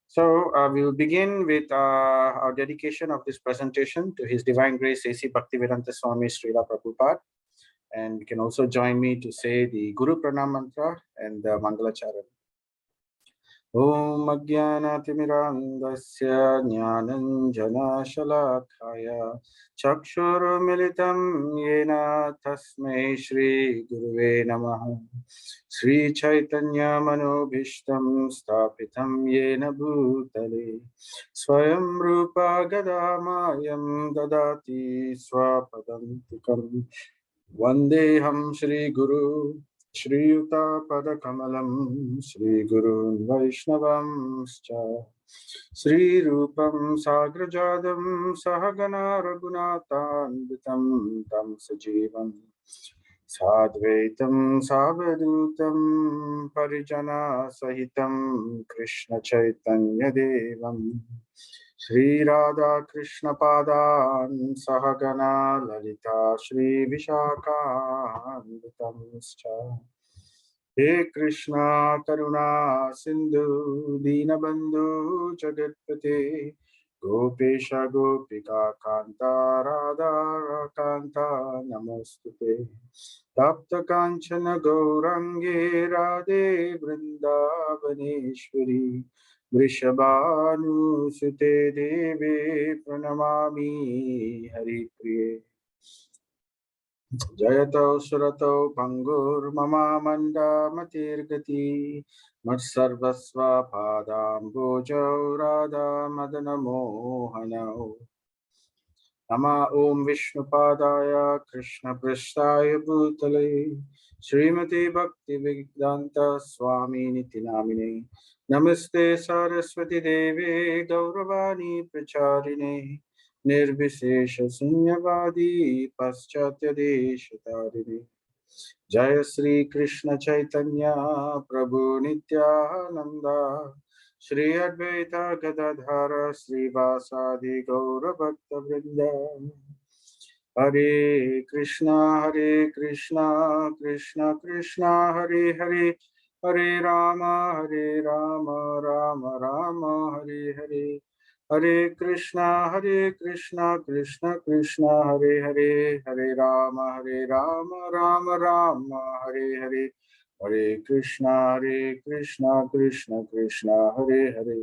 So we will begin with our dedication of this presentation to His Divine Grace A.C. Bhaktivedanta Swami Srila Prabhupada. And you can also join me to say the Guru Pranam Mantra and the Mangalacharan. Om Ajnanatimiraandasya Jnananjana Shalakaya Chakshur Militam Yena Tasmai Shri Guruve Namaha Sri Chaitanya Manobhishtam Stapitam Yena Bhutale Swayam Rupa Gadamayam Dadati Swapadantikam Vandeham Shri Guru Shri Yuta Padakamalam Shri Guru Vaishnavam Shri Rupam Sagrajadam Sahagana Raghunathanvitam Tam Sajivam Sadvaitam Savadutam Parijana Sahitam Krishna Chaitanya Devam Shri Radha Krishna Padan Sahagana Lalita Shri Vishakhanvitamscha He Krishna Karuna Sindhu Dinabandhu Jagatpate Gopesha Gopika Kanta Radha Kanta Namostute Tapta Kanchana Gaurange Radhe Vrindavaneshwari Vrishabhanu Sute Deve Pranamami Hari Priye Jayato Surato Pangur Mama Manda Matirgati Matsarvasva Padam Bojau Radha Madana Mohanao Nama Om Vishnu Padaya Krishna Prasthaya Bhutale Srimati Bhakti Vedanta Swami Niti Namine Namaste Saraswati Devi Gauravani Pracharine Nirvishesha Sunyavadi Paschatya Deshatarine Jaya Sri Krishna Chaitanya Prabhu Nityananda Shri Advaita Gadadhara Sri Vasadi Gaura Bhakta Vrinda Hare Krishna Krishna Krishna Hare Hare Hare Rama Rama Rama Hare Hare Hare Krishna Krishna Krishna Hare Hare Hare Rama Rama Rama Hare Hare Hare Krishna Krishna Krishna Hare Hare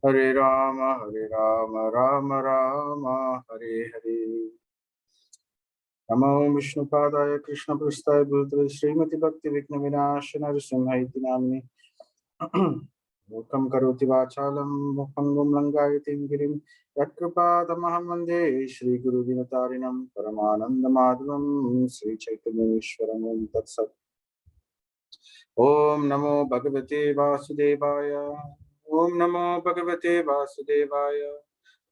Hare Rama Rama Rama Hare Hare Namo Vishnu Padaya Krishna Prasthaya Bhutale Srimati Bhakti Vigna Vinashana Nrsimhaiti Namini Mukam Karoti Vachalam Mukangum Langayatim Girim Yatkrupadamaham Vande Shri Guru Dinatarinam Paramananda Madhavam Sri Chaitanya Ishwaram Om Tat Sat Om Namo Bhagavate Vasudevaya Om Namo Bhagavate Vasudevaya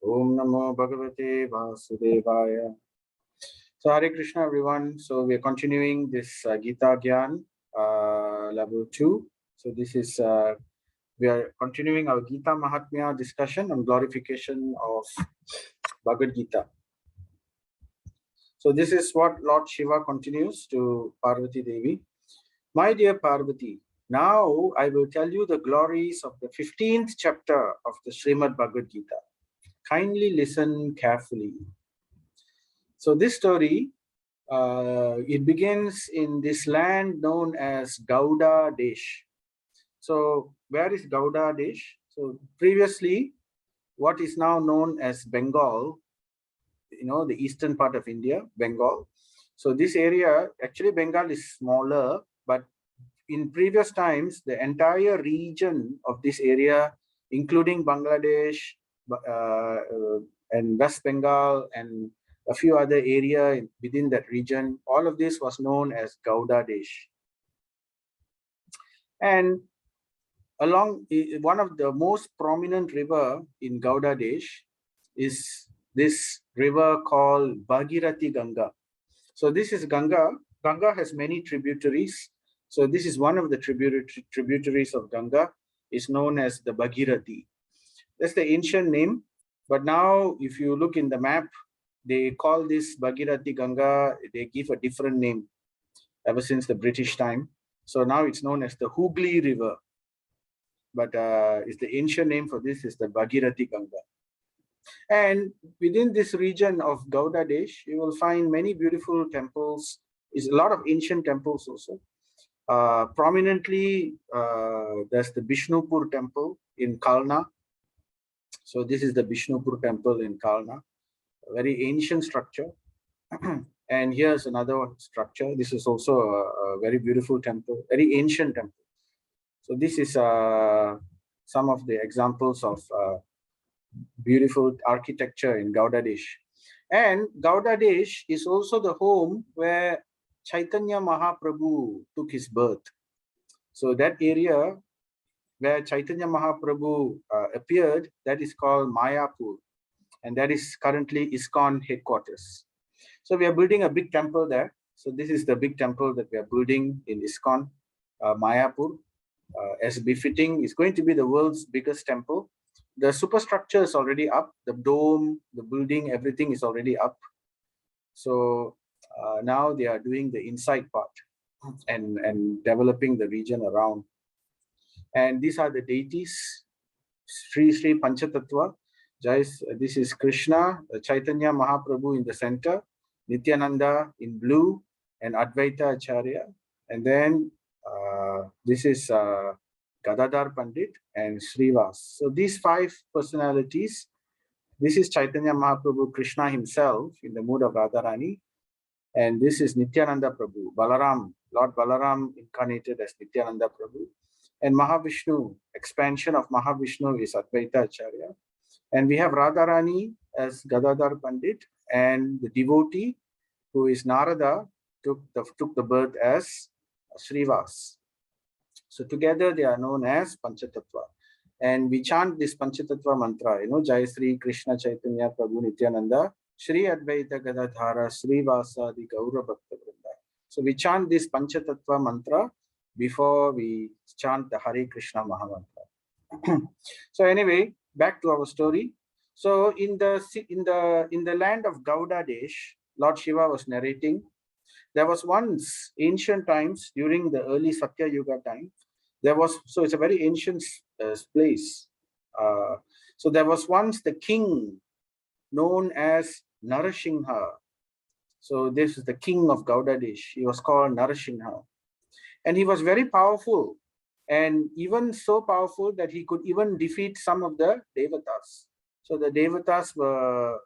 Om Namo Bhagavate Vasudevaya. So Hare Krishna everyone. So we are continuing this Gita Gyan level 2. So this is we are continuing our Gita Mahatmya discussion on glorification of Bhagavad Gita. So this is what Lord Shiva continues to Parvati Devi. My dear Parvati, now I will tell you the glories of the 15th chapter of the Srimad Bhagavad Gita. Kindly listen carefully. So this story, it begins in this land known as Gauda Desh. So where is Gauda Desh? So previously, what is now known as Bengal, the eastern part of India, Bengal. So this area, actually Bengal is smaller, but in previous times, the entire region of this area, including Bangladesh and West Bengal and a few other areas within that region, all of this was known as Gauda Desh. And along one of the most prominent river in Gauda Desh is this river called Bhagirathi Ganga. So this is Ganga. Ganga has many tributaries. So this is one of the tributaries of Ganga. Is known as the Bhagirathi. That's the ancient name. But now if you look in the map, they call this Bhagirathi Ganga, they give a different name ever since the British time. So now it's known as the Hooghly River. but is the ancient name for this is the Bhagirathi Ganga. And within this region of Gauda Desh, you will find many beautiful temples. Is a lot of ancient temples also. Prominently, there's the Bishnupur temple in Kalna. So this is the Bishnupur temple in Kalna, a very ancient structure. And here's another structure. This is also a very beautiful temple, very ancient temple. So this is some of the examples of beautiful architecture in Gauda Desh. And Gauda Desh is also the home where Chaitanya Mahaprabhu took his birth. So that area where Chaitanya Mahaprabhu appeared, that is called Mayapur. And that is currently ISKCON headquarters. So we are building a big temple there. So this is the big temple that we are building in ISKCON, Mayapur. As befitting, it's going to be the world's biggest temple. The superstructure is already up. The dome, the building, everything is already up. So now they are doing the inside part and developing the region around. And these are the deities. Sri Panchatattva. This is Krishna, Chaitanya Mahaprabhu in the center, Nityananda in blue, and Advaita Acharya. And then this is Gadadhar Pandit and Srivas. So these five personalities, this is Chaitanya Mahaprabhu, Krishna himself in the mood of Radharani. And this is Nityananda Prabhu, Balaram, Lord Balaram incarnated as Nityananda Prabhu. And Mahavishnu, expansion of Mahavishnu is Advaita Acharya. And we have Radharani as Gadadhar Pandit, and the devotee who is Narada took the birth as Srivas. So together they are known as Panchatattva. And we chant this Panchatattva mantra, Jai Sri Krishna Chaitanya Prabhu Nityananda, Shri Advaita Gadadhara, Srivasa Di Gaura Bhakta Vrinda. So we chant this Panchatattva mantra before we chant the Hare Krishna Mahamantra. So anyway, back to our story. So in the land of Gauda Desh, Lord Shiva was narrating. There was once ancient times during the early Satya Yuga time. So it's a very ancient place. So there was once the king known as Narasingha. So this is the king of Gauda Desh. He was called Narasingha. And he was very powerful, and even so powerful that he could even defeat some of the Devatas. So the Devatas were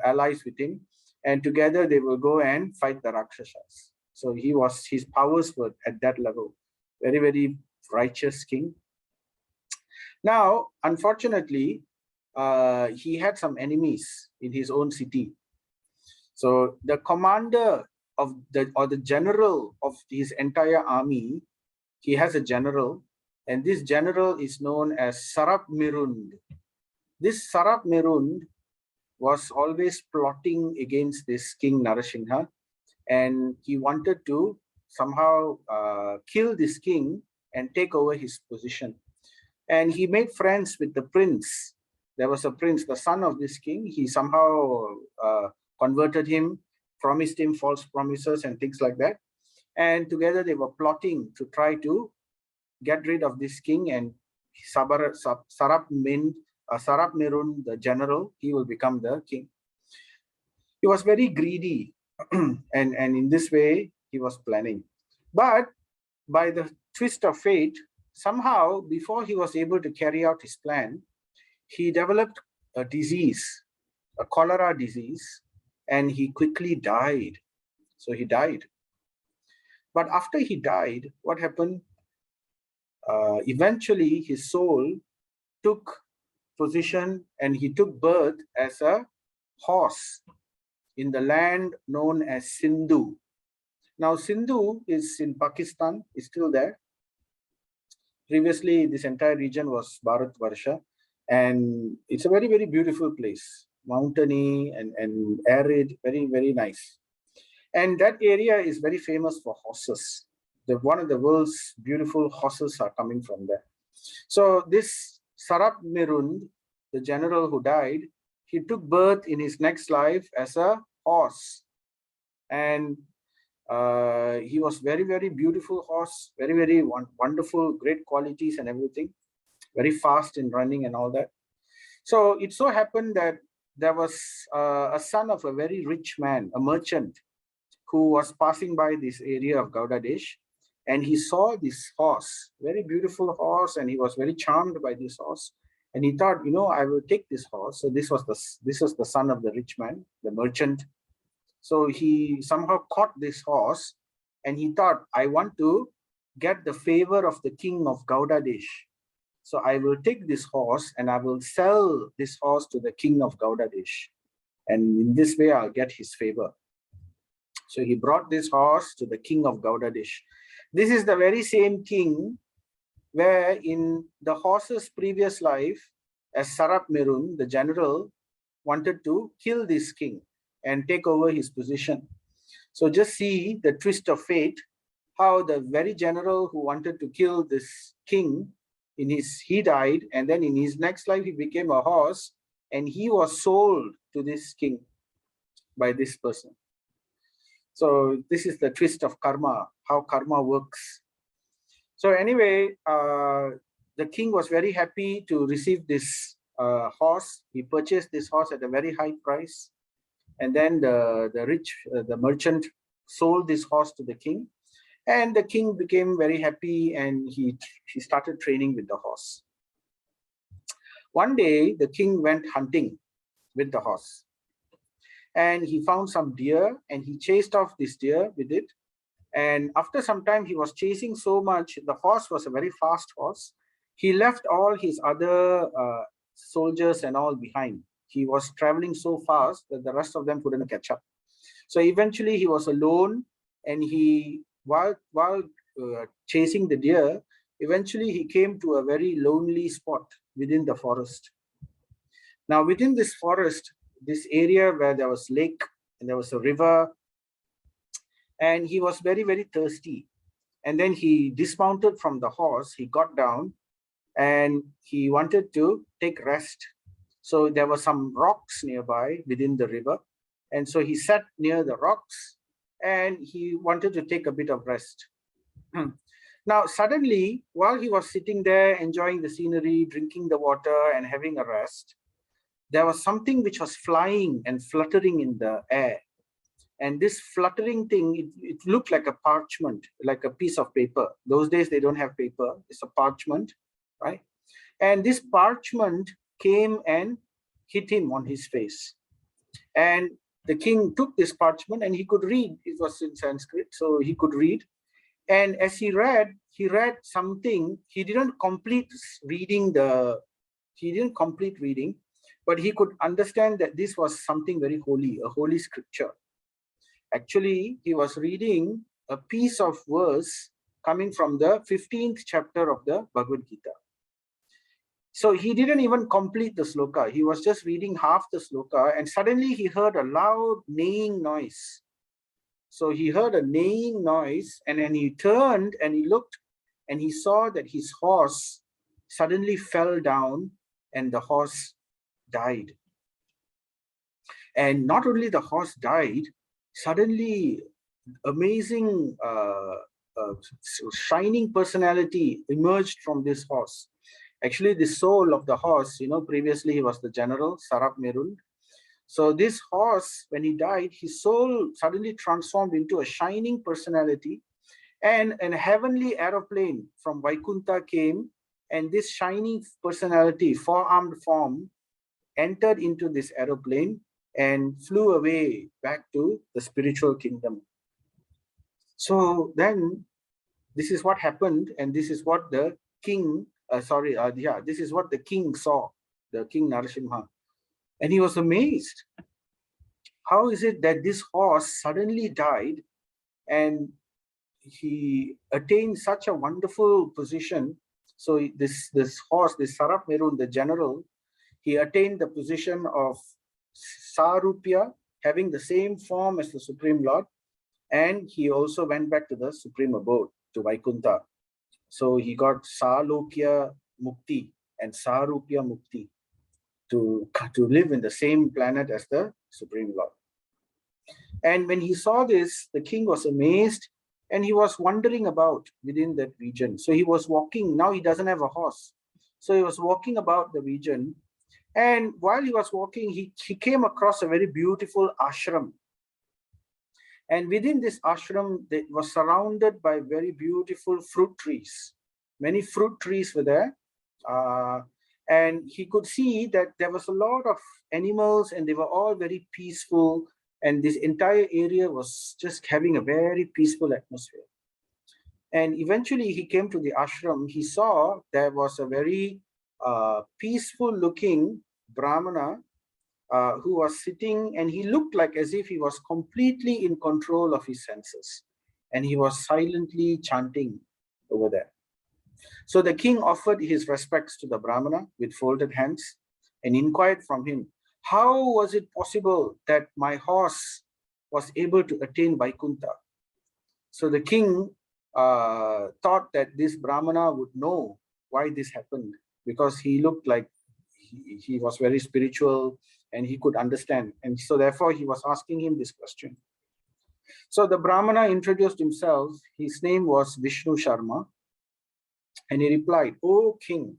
allies with him, and together they will go and fight the Rakshasas. So his powers were at that level. Very, very righteous king. Now, unfortunately, he had some enemies in his own city. So the commander of the general of his entire army, he has a general, and this general is known as Sarap Mirund. This Sarap Mirund was always plotting against this King Narasingha, and he wanted to somehow kill this king and take over his position. And he made friends with the prince. There was a prince, the son of this king. He somehow converted him, promised him false promises and things like that. And together they were plotting to try to get rid of this king, and Sarap Mirun, the general, he will become the king. He was very greedy, and in this way he was planning. But by the twist of fate, somehow before he was able to carry out his plan, he developed a disease, a cholera disease, and he quickly died. So he died. But after he died, what happened? Eventually, his soul took position and he took birth as a horse in the land known as Sindhu. Now, Sindhu is in Pakistan, is still there. Previously, this entire region was Bharatvarsha, and it's a very, very beautiful place, mountainy and arid, very, very nice. And that area is very famous for horses. One of the world's beautiful horses are coming from there. So this Sarap Mirund, the general who died, he took birth in his next life as a horse. And He was very, very beautiful horse, very, very wonderful, great qualities and everything, very fast in running and all that. So it so happened that there was a son of a very rich man, a merchant, who was passing by this area of Gaudadesh, and he saw this horse, very beautiful horse, and he was very charmed by this horse. And he thought, I will take this horse. So this was the son of the rich man, the merchant. So he somehow caught this horse, and he thought, I want to get the favor of the king of Gaudadesh. So I will take this horse and I will sell this horse to the king of Gaudadesh. And in this way, I'll get his favor. So he brought this horse to the king of Gaudadesh. This is the very same king where in the horse's previous life, as Sarap Merun, the general, wanted to kill this king and take over his position. So just see the twist of fate, how the very general who wanted to kill this king, he died, and then in his next life, he became a horse, and he was sold to this king by this person. So this is the twist of karma, how karma works. So anyway, the king was very happy to receive this horse. He purchased this horse at a very high price. And then the merchant sold this horse to the king. And the king became very happy, and he started training with the horse. One day, the king went hunting with the horse. And he found some deer, and he chased off this deer with it. And after some time, he was chasing so much. The horse was a very fast horse. He left all his other soldiers and all behind. He was traveling so fast that the rest of them couldn't catch up. So eventually, he was alone, and while chasing the deer, eventually he came to a very lonely spot within the forest. Now, within this forest, this area where there was lake and there was a river, and he was very, very thirsty. And then he dismounted from the horse, he got down, and he wanted to take rest. So there were some rocks nearby within the river. And so he sat near the rocks, and he wanted to take a bit of rest. Now, suddenly, while he was sitting there, enjoying the scenery, drinking the water, and having a rest, there was something which was flying and fluttering in the air. And this fluttering thing, it looked like a parchment, like a piece of paper. Those days, they don't have paper. It's a parchment, right? And this parchment came and hit him on his face. And the king took this parchment, and he could read. It was in Sanskrit, so he could read. And as he read something. He didn't complete reading, but he could understand that this was something very holy, a holy scripture. Actually, he was reading a piece of verse coming from the 15th chapter of the Bhagavad Gita. So he didn't even complete the sloka. He was just reading half the sloka, and suddenly he heard a loud neighing noise. So he heard a neighing noise, and then he turned and he looked, and he saw that his horse suddenly fell down, and the horse died. And not only the horse died, suddenly amazing shining personality emerged from this horse. Actually, the soul of the horse, previously he was the general, Sarap Merun. So this horse, when he died, his soul suddenly transformed into a shining personality, and a heavenly aeroplane from Vaikuntha came, and this shining personality, four-armed form, entered into this aeroplane and flew away back to the spiritual kingdom. So then this is what happened, and this is what the king, this is what the king saw, the King Narasimha. And he was amazed. How is it that this horse suddenly died and he attained such a wonderful position? So this horse, this Sarap Merun, the general, he attained the position of Sarupya, having the same form as the Supreme Lord, and he also went back to the Supreme Abode, to Vaikuntha. So he got Salokya Mukti and Sarupya Mukti to live in the same planet as the Supreme Lord. And when he saw this, the king was amazed, and he was wandering about within that region. So he was walking. Now he doesn't have a horse. So he was walking about the region. And while he was walking, he came across a very beautiful ashram. And within this ashram, it was surrounded by very beautiful fruit trees. Many fruit trees were there. And he could see that there was a lot of animals, and they were all very peaceful. And this entire area was just having a very peaceful atmosphere. And eventually he came to the ashram. He saw there was a very peaceful looking Brahmana who was sitting, and he looked like as if he was completely in control of his senses. And he was silently chanting over there. So the king offered his respects to the Brahmana with folded hands and inquired from him, how was it possible that my horse was able to attain Vaikuntha? So the king thought that this Brahmana would know why this happened, because he looked like he was very spiritual and he could understand. And so therefore he was asking him this question. So the Brahmana introduced himself. His name was Vishnu Sharma. And he replied, "O king,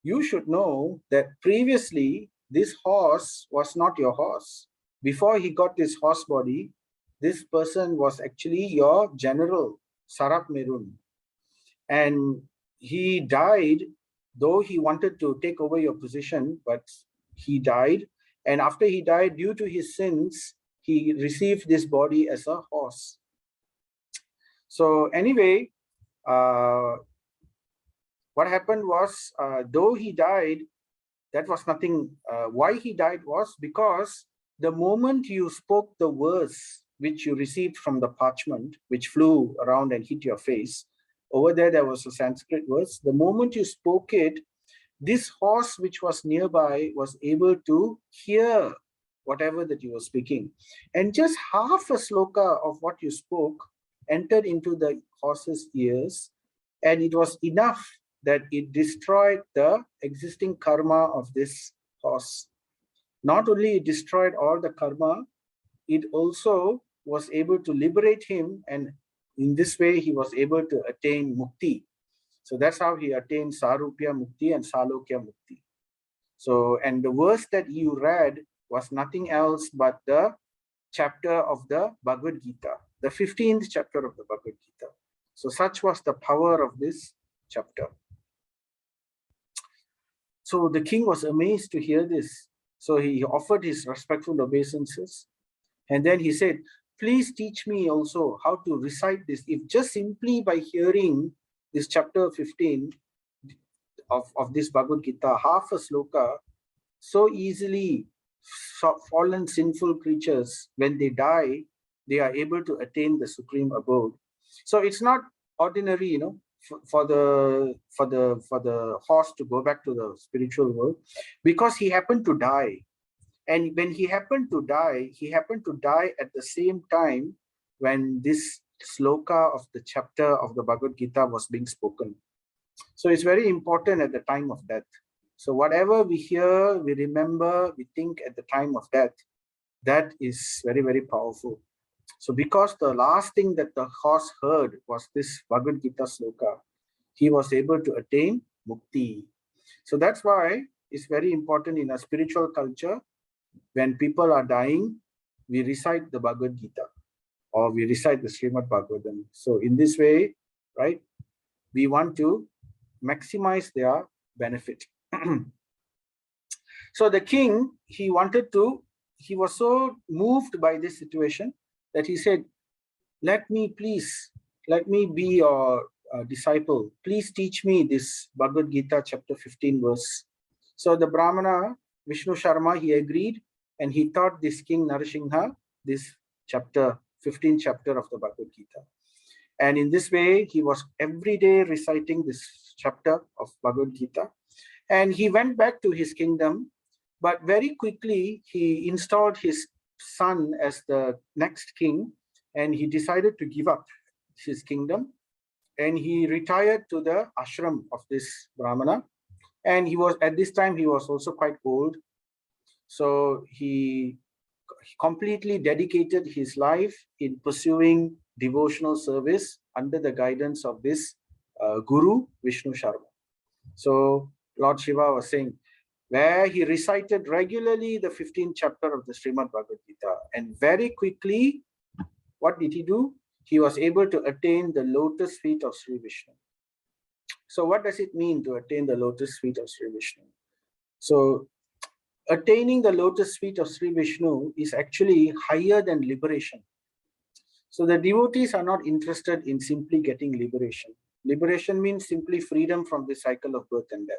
you should know that previously this horse was not your horse. Before he got this horse body, this person was actually your general, Sarak Merun. And he died, though he wanted to take over your position, but he died. And after he died, due to his sins, he received this body as a horse." So anyway, what happened was, though he died, that was nothing. Why he died was because the moment you spoke the words which you received from the parchment, which flew around and hit your face, over there was a Sanskrit words. The moment you spoke it, this horse which was nearby was able to hear whatever that you were speaking. And just half a sloka of what you spoke entered into the horse's ears, and it was enough that it destroyed the existing karma of this horse. Not only it destroyed all the karma, it also was able to liberate him, and in this way he was able to attain mukti. So that's how he attained Sarupya Mukti and Salokya Mukti. So, and the verse that you read was nothing else but the chapter of the Bhagavad Gita, the 15th chapter of the Bhagavad Gita. So such was the power of this chapter. So the king was amazed to hear this. So he offered his respectful obeisances. And then he said, "Please teach me also how to recite this. If just simply by hearing this chapter 15 of this Bhagavad Gita, half a sloka, so easily fallen sinful creatures, when they die, they are able to attain the supreme abode." So it's not ordinary, for the horse to go back to the spiritual world, because he happened to die. And when he happened to die at the same time when this sloka of the chapter of the Bhagavad Gita was being spoken. So it's very important at the time of death. So whatever we hear, we remember, we think at the time of death, that is very, very powerful. So because the last thing that the horse heard was this Bhagavad Gita sloka, he was able to attain mukti. So that's why it's very important in a spiritual culture, when people are dying, we recite the Bhagavad Gita or we recite the Srimad Bhagavatam. So in this way, right, we want to maximize their benefit. So the king, he was so moved by this situation that he said, let me be your disciple. Please teach me this Bhagavad Gita chapter 15 verse. So the Brahmana, Vishnu Sharma, he agreed, and he taught this king Narasingha this chapter, 15th chapter of the Bhagavad Gita. And in this way, he was every day reciting this chapter of Bhagavad Gita. And he went back to his kingdom, but very quickly he installed his son as the next king, and he decided to give up his kingdom, and he retired to the ashram of this Brahmana. And he was, at this time, he was also quite old. So he completely dedicated his life in pursuing devotional service under the guidance of this Guru, Vishnu Sharma. So Lord Shiva was saying, where he recited regularly the 15th chapter of the Srimad Bhagavad Gita. And very quickly, what did he do? He was able to attain the lotus feet of Sri Vishnu. So what does it mean to attain the lotus feet of Sri Vishnu? So attaining the lotus feet of Sri Vishnu is actually higher than liberation. So the devotees are not interested in simply getting liberation. Liberation means simply freedom from the cycle of birth and death.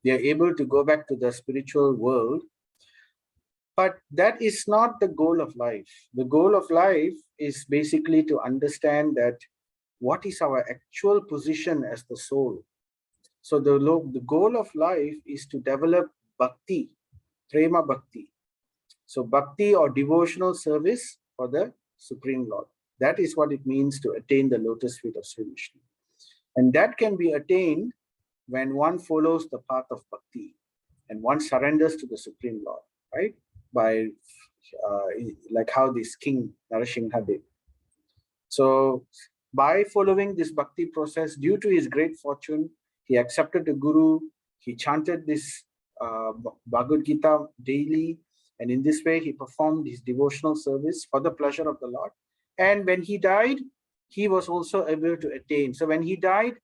They are able to go back to the spiritual world. But that is not the goal of life. The goal of life is basically to understand that what is our actual position as the soul. So the goal of life is to develop bhakti, prema bhakti. So bhakti or devotional service for the Supreme Lord. That is what it means to attain the lotus feet of Sri Vishnu. And that can be attained when one follows the path of bhakti and one surrenders to the Supreme Lord, right? By like how this king Narasingha did. So by following this bhakti process, due to his great fortune, he accepted the Guru, he chanted this Bhagavad Gita daily, and in this way he performed his devotional service for the pleasure of the Lord. And when he died, he was also able to attain. So when he died,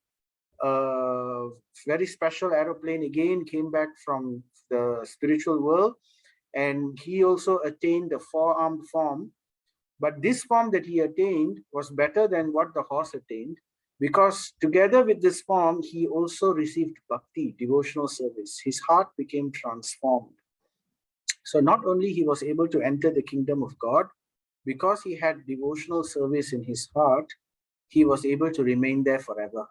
a very special aeroplane again came back from the spiritual world, and he also attained the four-armed form. But this form that he attained was better than what the horse attained, because together with this form, he also received bhakti, devotional service. His heart became transformed. So not only he was able to enter the kingdom of God, because he had devotional service in his heart, he was able to remain there forever.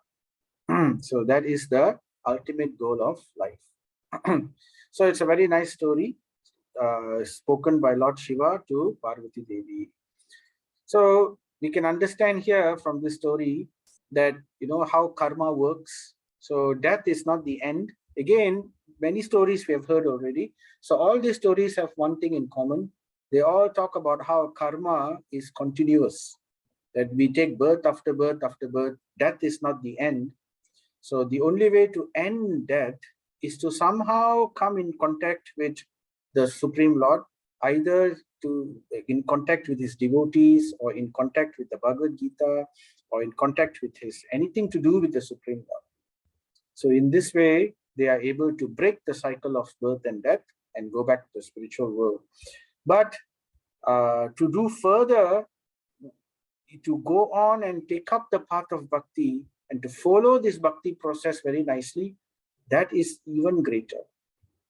So that is the ultimate goal of life. So it's a very nice story spoken by Lord Shiva to Parvati Devi. So we can understand here from this story that, you know, how karma works. So death is not the end. Again, many stories we have heard already. So all these stories have one thing in common. They all talk about how karma is continuous, that we take birth after birth after birth. Death is not the end. So the only way to end death is to somehow come in contact with the Supreme Lord, either in contact with his devotees, or in contact with the Bhagavad Gita, or in contact with his anything to do with the Supreme Lord. So in this way, they are able to break the cycle of birth and death and go back to the spiritual world. But to do further, to go on and take up the path of bhakti and to follow this bhakti process very nicely, that is even greater.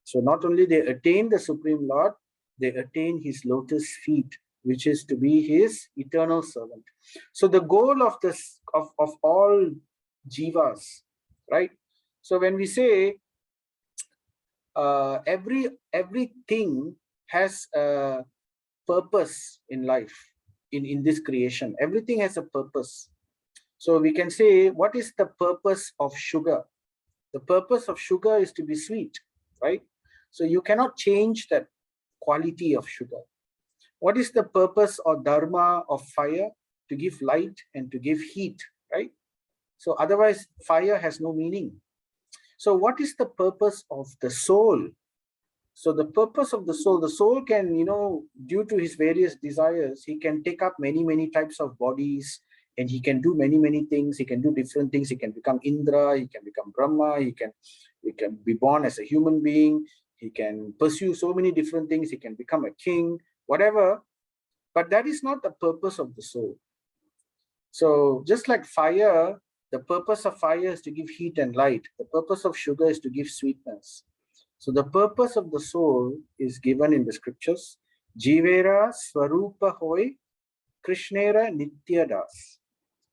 So not only they attain the Supreme Lord, they attain his lotus feet, which is to be his eternal servant. So the goal of this of all jivas, right? So when we say everything has a purpose in life, in this creation, everything has a purpose. So we can say, what is the purpose of sugar? The purpose of sugar is to be sweet, right? So you cannot change that quality of sugar. What is the purpose or dharma of fire? To give light and to give heat, right? So otherwise fire has no meaning. So what is the purpose of the soul? So the purpose of the soul can, you know, due to his various desires, he can take up many types of bodies, and he can do many things. He can do different things. He can become Indra, he can become Brahma, he can be born as a human being, he can pursue so many different things, he can become a king, whatever. But that is not the purpose of the soul. So just like fire, the purpose of fire is to give heat and light. The purpose of sugar is to give sweetness. So the purpose of the soul is given in the scriptures. Jivera Swarupa Hoy Krishnera Nityadas.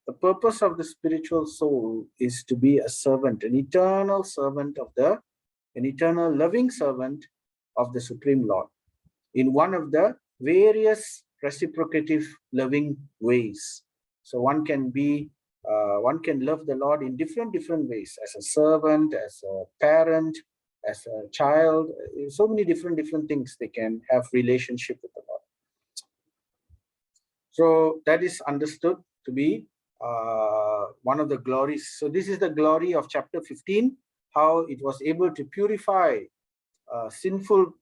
The purpose of the spiritual soul is to be a servant, an eternal servant of an eternal loving servant of the Supreme Lord in one of the various reciprocative loving ways. So one can love the Lord in different ways, as a servant, as a parent, as a child, so many different things they can have relationship with the Lord. So that is understood to be one of the glories. So this is the glory of chapter 15, how it was able to purify sinful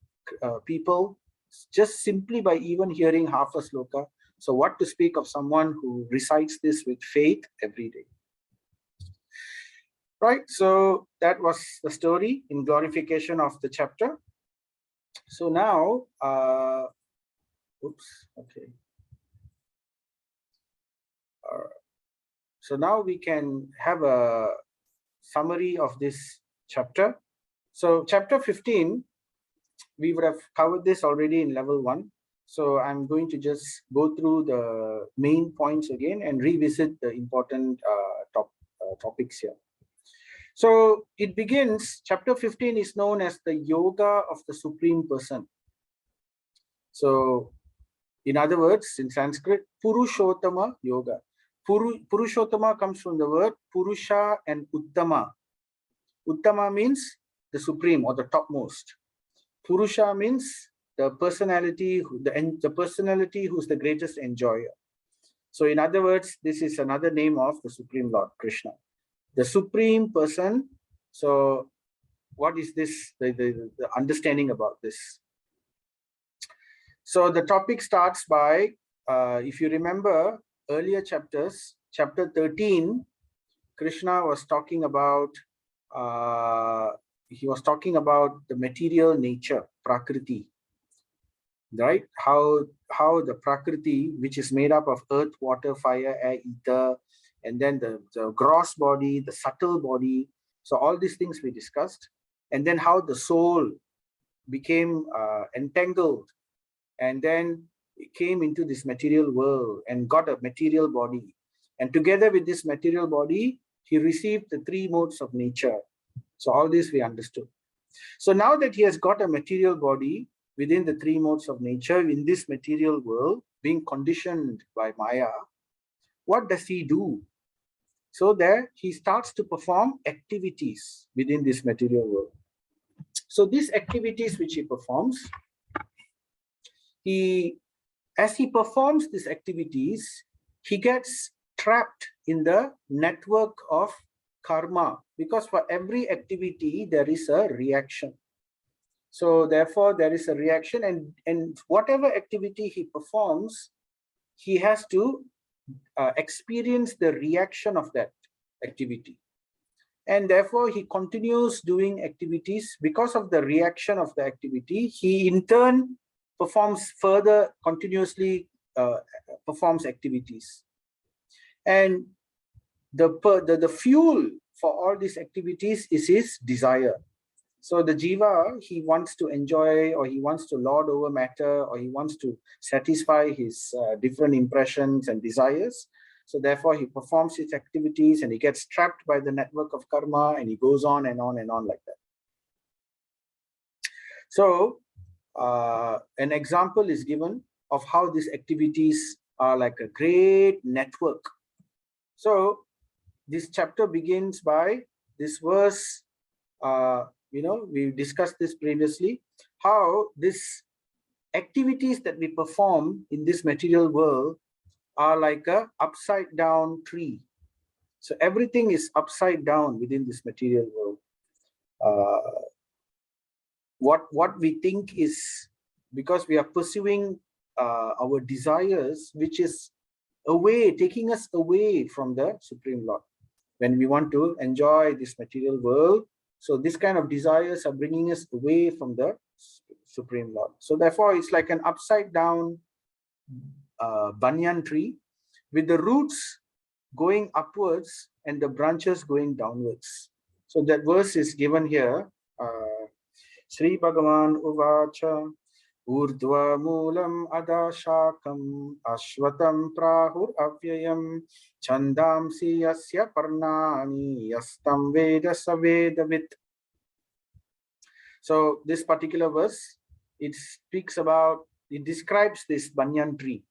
people just simply by even hearing half a sloka. So what to speak of someone who recites this with faith every day? Right, so that was the story in glorification of the chapter. So now, okay. So now we can have a summary of this chapter. So chapter 15, we would have covered this already in level 1. So I'm going to just go through the main points again and revisit the important topics here. So it begins, chapter 15 is known as the Yoga of the Supreme Person. So in other words, in Sanskrit, Purushottama Yoga. Purushottama comes from the word Purusha and Uttama. Uttama means the supreme or the topmost. Purusha means the personality, the personality who's the greatest enjoyer. So in other words, this is another name of the Supreme Lord Krishna, the Supreme Person. So what is this, the understanding about this? So the topic starts by, if you remember earlier chapters, chapter 13, Krishna was talking about, he was talking about the material nature, Prakriti, right? How the Prakriti, which is made up of earth, water, fire, air, ether, and then the gross body, the subtle body. So all these things we discussed. And then how the soul became entangled, and then it came into this material world and got a material body. And together with this material body, he received the 3 modes of nature. So all this we understood. So now that he has got a material body within the 3 modes of nature in this material world, being conditioned by Maya, what does he do? So there he starts to perform activities within this material world. So these activities which he performs, as he performs these activities, he gets trapped in the network of karma, because for every activity there is a reaction. So therefore there is a reaction, and whatever activity he performs, he has to experience the reaction of that activity. And therefore he continues doing activities. Because of the reaction of the activity, he in turn performs further, continuously performs activities. And the fuel for all these activities is his desire. So the jiva, he wants to enjoy, or he wants to lord over matter, or he wants to satisfy his different impressions and desires. So therefore he performs his activities and he gets trapped by the network of karma, and he goes on and on and on like that. So an example is given of how these activities are like a great network. So this chapter begins by this verse. We discussed this previously, how these activities that we perform in this material world are like a upside down tree. So everything is upside down within this material world. What we think is, because we are pursuing our desires, which is taking us away from the Supreme Lord. When we want to enjoy this material world, so this kind of desires are bringing us away from the Supreme Lord. So therefore it's like an upside down banyan tree, with the roots going upwards and the branches going downwards. So that verse is given here. Sri Bhagavan Uvacha Urdhva Moolam Adashakam Ashvatam Prahur Avyayam Chandamsi Yasya Parnani Yastam Veda Savedavit. So this particular verse, it describes this banyan tree.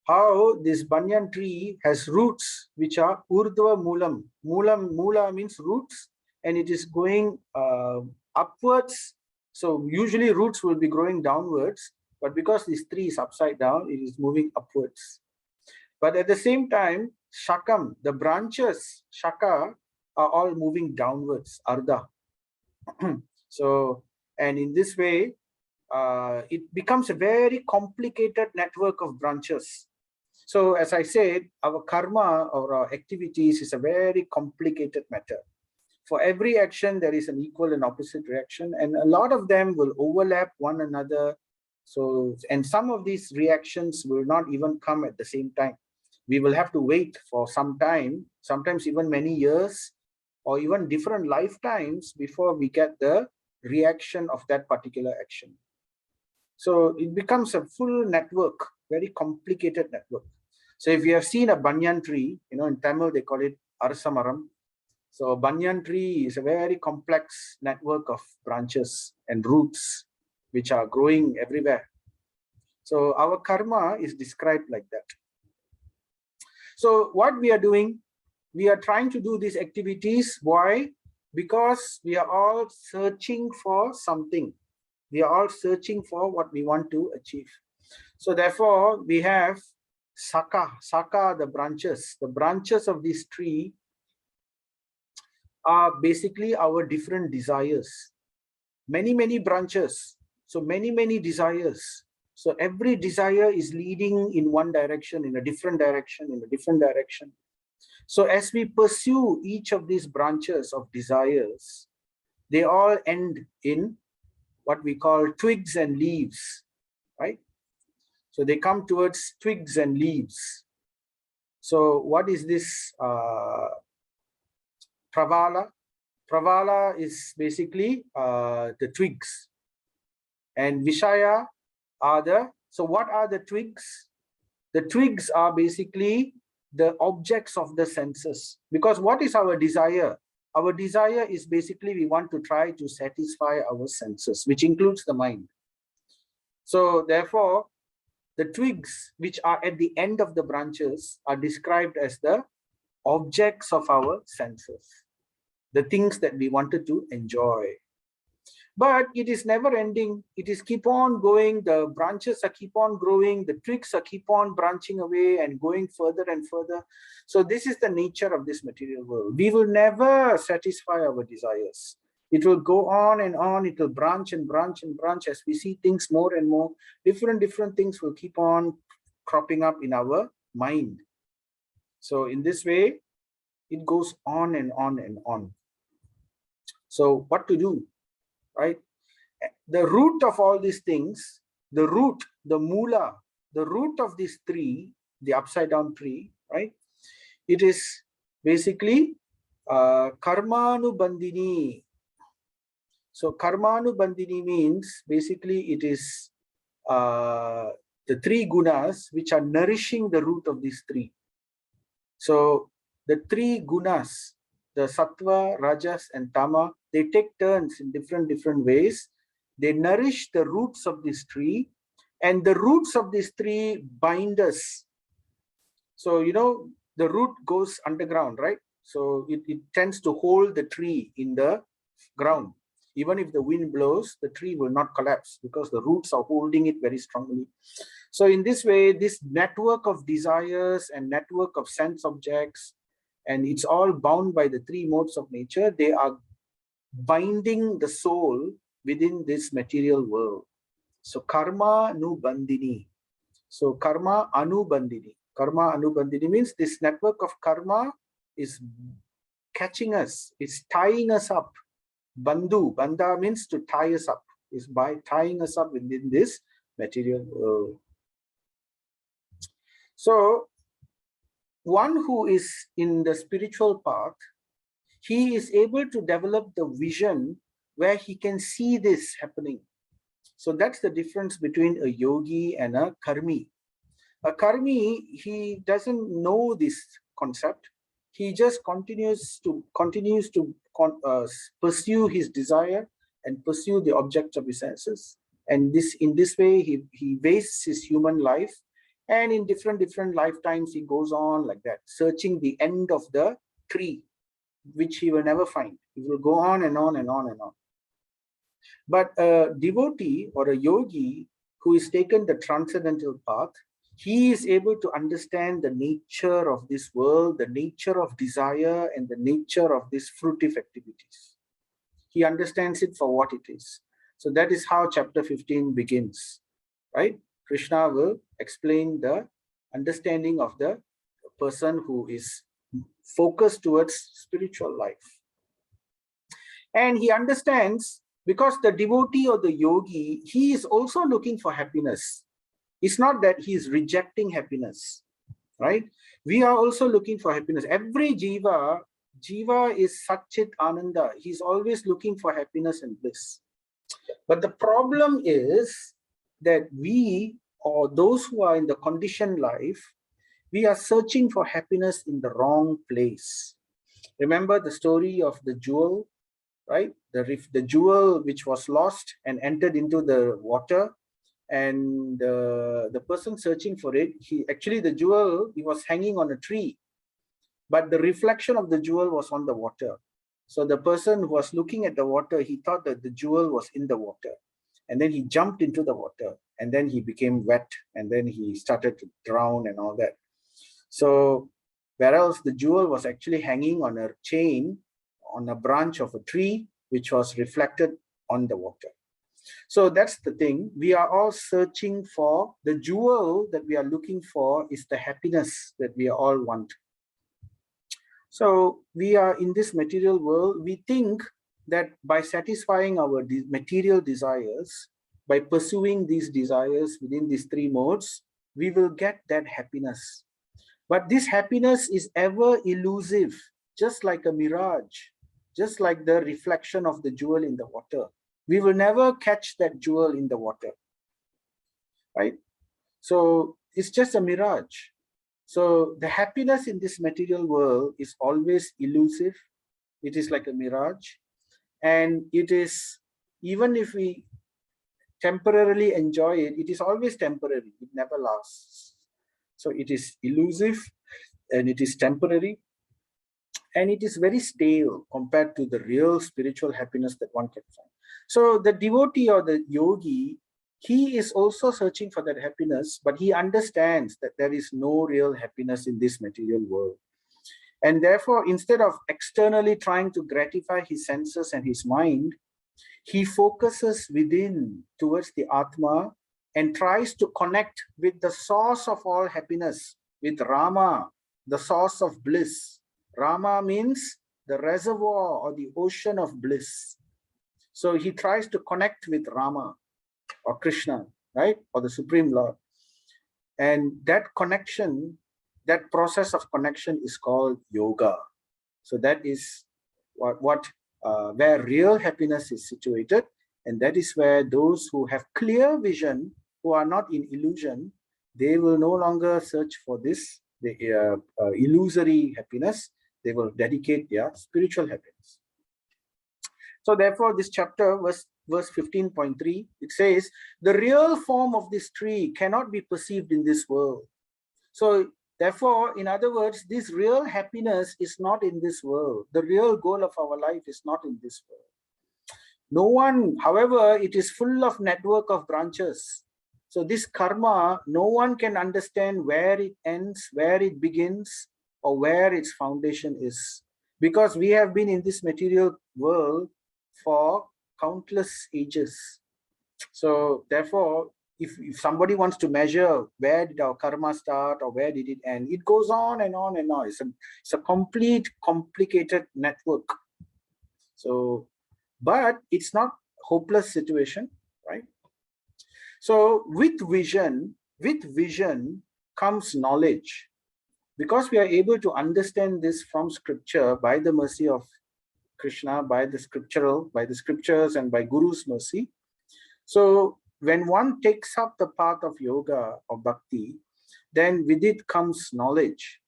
How this banyan tree has roots which are Urdhva Moolam. Mula means roots, and it is going upwards. So usually roots will be growing downwards, But because this tree is upside down, it is moving upwards. But at the same time, Shakam, the branches, Shaka, are all moving downwards, Ardha. So, and in this way, it becomes a very complicated network of branches. So, as I said, our karma or our activities is a very complicated matter. For every action, there is an equal and opposite reaction, and a lot of them will overlap one another. So, and some of these reactions will not even come at the same time. We will have to wait for some time, sometimes even many years, or even different lifetimes before we get the reaction of that particular action. So it becomes a full network, very complicated network. So if you have seen a banyan tree, in Tamil they call it Arasamaram. So a banyan tree is a very complex network of branches and roots which are growing everywhere. So our karma is described like that. So what we are doing, we are trying to do these activities. Why? Because we are all searching for something. We are all searching for what we want to achieve. So therefore, we have Saka. Saka, the branches. The branches of this tree are basically our different desires. Many, many branches. So many desires. So every desire is leading in one direction, in a different direction, in a different direction. So as we pursue each of these branches of desires, they all end in what we call twigs and leaves, right? So they come towards twigs and leaves. So what is this pravala? Pravala is basically the twigs. And Vishaya are so what are the twigs? The twigs are basically the objects of the senses. Because what is our desire? Our desire is basically we want to try to satisfy our senses, which includes the mind. So therefore, the twigs which are at the end of the branches are described as the objects of our senses, the things that we wanted to enjoy. But it is never ending. It is keep on going. The branches are keep on growing. The twigs are keep on branching away and going further and further. So this is the nature of this material world. We will never satisfy our desires. It will go on and on. It will branch and branch and branch as we see things more and more. Different things will keep on cropping up in our mind. So in this way, it goes on and on and on. So what to do? Right? The root of all these things, the root, the mula, the root of this tree, the upside down tree, right? It is basically karmanubandhini. So karmanubandhini means basically it is the three gunas which are nourishing the root of this tree. So the three gunas, the sattva, rajas, and tama, they take turns in different ways. They nourish the roots of this tree, and the roots of this tree bind us. So, the root goes underground, right? So it tends to hold the tree in the ground. Even if the wind blows, the tree will not collapse because the roots are holding it very strongly. So in this way, this network of desires and network of sense objects, and it's all bound by the three modes of nature, they are binding the soul within this material world. So karma anubandhini. So karma anubandhini. Karma anubandhini means this network of karma is catching us, is tying us up. Bandhu, bandha means to tie us up, is by tying us up within this material world. So one who is in the spiritual path, he is able to develop the vision where he can see this happening. So that's the difference between a yogi and a karmi. A karmi, he doesn't know this concept. He just continues to pursue his desire and pursue the objects of his senses. And in this way, he wastes his human life. And in different lifetimes, he goes on like that, searching the end of the tree, which he will never find. He will go on and on and on and on. But a devotee or a yogi, who is taken the transcendental path, he is able to understand the nature of this world, the nature of desire, and the nature of these fruitive activities. He understands it for what it is. So that is how chapter 15 begins, right? Krishna will explain the understanding of the person who is focused towards spiritual life. And he understands, because the devotee or the yogi, he is also looking for happiness. It's not that he is rejecting happiness, right? We are also looking for happiness. Every jiva is Satchit Ananda. He's always looking for happiness and bliss. But the problem is that we, or those who are in the conditioned life, we are searching for happiness in the wrong place. Remember the story of the jewel, right? The jewel which was lost and entered into the water, and the person searching for it, the jewel, he was hanging on a tree, but the reflection of the jewel was on the water. So the person who was looking at the water, he thought that the jewel was in the water, and then he jumped into the water, and then he became wet, and then he started to drown and all that. So whereas the jewel was actually hanging on a chain on a branch of a tree, which was reflected on the water. So that's the thing. We are all searching for the jewel that we are looking for is the happiness that we all want. So we are in this material world. We think that by satisfying our material desires, by pursuing these desires within these three modes, we will get that happiness. But this happiness is ever elusive, just like a mirage, just like the reflection of the jewel in the water. We will never catch that jewel in the water, right? So it's just a mirage. So the happiness in this material world is always elusive. It is like a mirage. And it is, even if we temporarily enjoy it, it is always temporary. It never lasts. So it is elusive, and it is temporary, and it is very stale compared to the real spiritual happiness that one can find. So the devotee or the yogi, he is also searching for that happiness, but he understands that there is no real happiness in this material world. And therefore, instead of externally trying to gratify his senses and his mind, he focuses within towards the Atma and tries to connect with the source of all happiness, with Rama, the source of bliss. Rama means the reservoir or the ocean of bliss. So he tries to connect with Rama or Krishna, right? Or the Supreme Lord. And that connection, that process of connection is called yoga. So that is where real happiness is situated. And that is where those who have clear vision, who are not in illusion, they will no longer search for this illusory happiness. They will dedicate their spiritual happiness. So therefore, this chapter, verse 15.3, it says, the real form of this tree cannot be perceived in this world. So therefore, in other words, this real happiness is not in this world. The real goal of our life is not in this world. No one, however, it is full of network of branches. So this karma, no one can understand where it ends, where it begins, or where its foundation is. Because we have been in this material world for countless ages. So therefore, if somebody wants to measure where did our karma start or where did it end, it goes on and on and on. It's a complete, complicated network. So, but it's not hopeless situation, right? So with vision comes knowledge. Because we are able to understand this from scripture by the mercy of Krishna, by the scriptures and by Guru's mercy. So when one takes up the path of yoga or bhakti, then with it comes knowledge.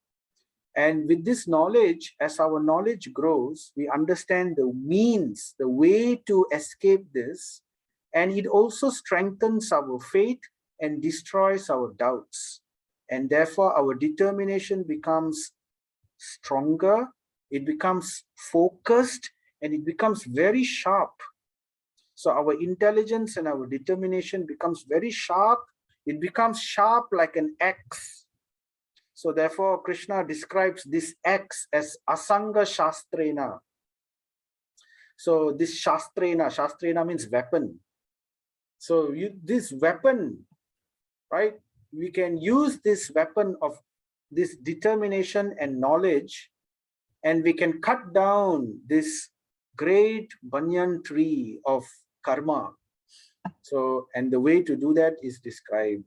And with this knowledge, as our knowledge grows, we understand the means, the way to escape this. And it also strengthens our faith and destroys our doubts. And therefore, our determination becomes stronger, it becomes focused, and it becomes very sharp. So our intelligence and our determination becomes very sharp. It becomes sharp like an axe. So therefore, Krishna describes this axe as asanga shastrena. So this shastrena means weapon. So this weapon, right? We can use this weapon of this determination and knowledge, and we can cut down this great banyan tree of karma. So, and the way to do that is described.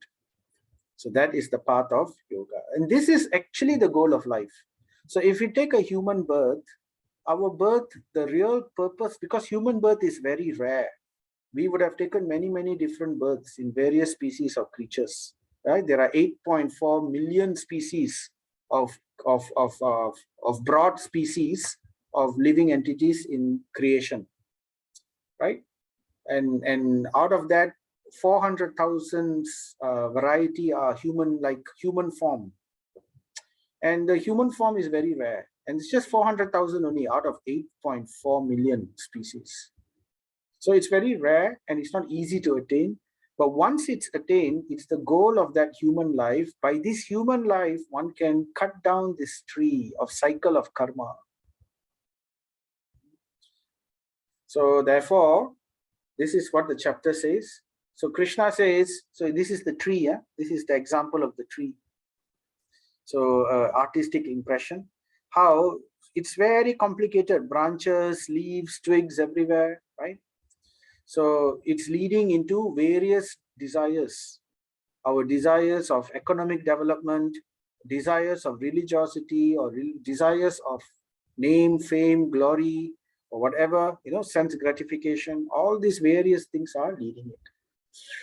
So that is the path of yoga. And this is actually the goal of life. So if we take a human birth, our birth, the real purpose, because human birth is very rare, we would have taken many, many different births in various species of creatures, right? There are 8.4 million species of broad species of living entities in creation, right? And out of that, 400,000 variety are human form. And the human form is very rare. And it's just 400,000 only out of 8.4 million species. So it's very rare and it's not easy to attain. But once it's attained, it's the goal of that human life. By this human life, one can cut down this tree of cycle of karma. So therefore, this is what the chapter says. So Krishna says, so this is the tree, yeah? This is the example of the tree. So artistic impression, how it's very complicated, branches, leaves, twigs everywhere, right? So it's leading into various desires, our desires of economic development, desires of religiosity, or desires of name, fame, glory, or whatever, sense gratification. All these various things are leading it.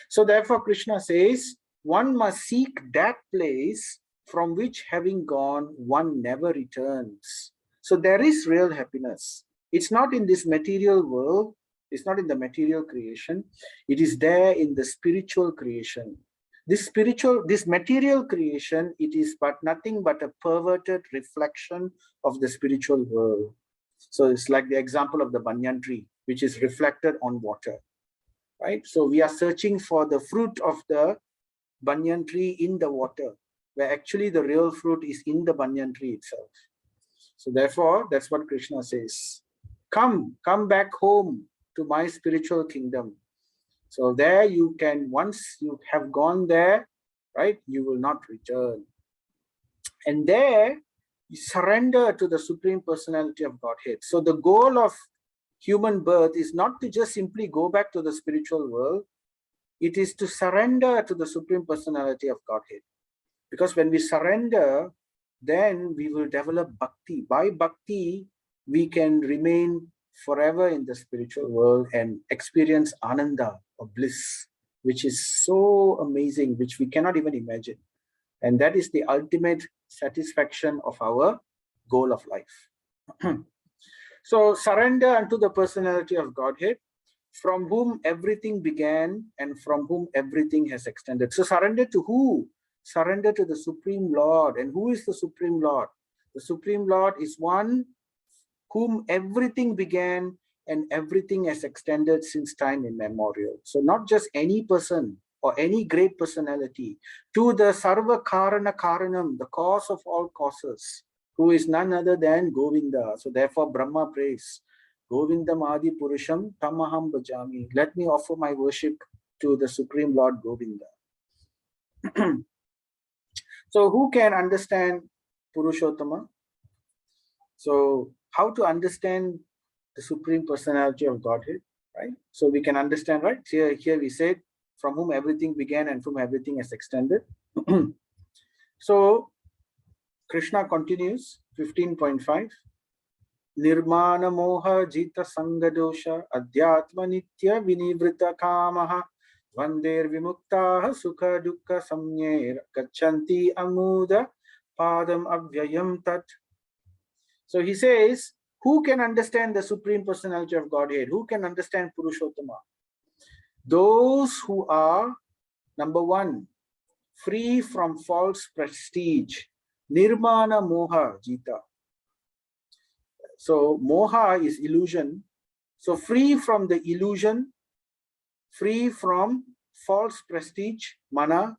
So therefore Krishna says, one must seek that place from which, having gone, one never returns. So there is real happiness. It's not in this material world. It's not in the material creation. It is there in the spiritual creation. This material creation, it is but nothing but a perverted reflection of the spiritual world. So it's like the example of the banyan tree, which is reflected on water, right? So we are searching for the fruit of the banyan tree in the water, where actually the real fruit is in the banyan tree itself. So therefore, that's what Krishna says. Come back home to my spiritual kingdom. So there you can, once you have gone there, right, you will not return. And there, you surrender to the Supreme Personality of Godhead. So the goal of human birth is not to just simply go back to the spiritual world. It is to surrender to the Supreme Personality of Godhead. Because when we surrender, then we will develop bhakti. By bhakti, we can remain forever in the spiritual world and experience ananda or bliss, which is so amazing, which we cannot even imagine. And that is the ultimate satisfaction of our goal of life. So surrender unto the personality of Godhead, from whom everything began and from whom everything has extended. So surrender to who? Surrender to the Supreme Lord. And who is the Supreme Lord? The Supreme Lord is one whom everything began and everything has extended since time immemorial. So not just any person or any great personality, to the Sarva Karana Karanam, the cause of all causes, who is none other than Govinda. So therefore Brahma prays, Govindam Adi Purusham Tamaham Bhajami. Let me offer my worship to the Supreme Lord Govinda. So who can understand Purushottama? So how to understand the Supreme Personality of Godhead, right? So we can understand, right? Here we said, from whom everything began and from everything has extended. So Krishna continues, 15.5. Nirmana moha jita sangadosha adhyatma nitya vinivrita kamaha vander vimuktaha sukha dukkha samyer gachanti amuda padam avyayam tat. So he says, who can understand the Supreme Personality of Godhead? Who can understand Purushottama? Those who are, number one, free from false prestige. Nirmana moha jita. So moha is illusion. So free from the illusion free from false prestige, mana,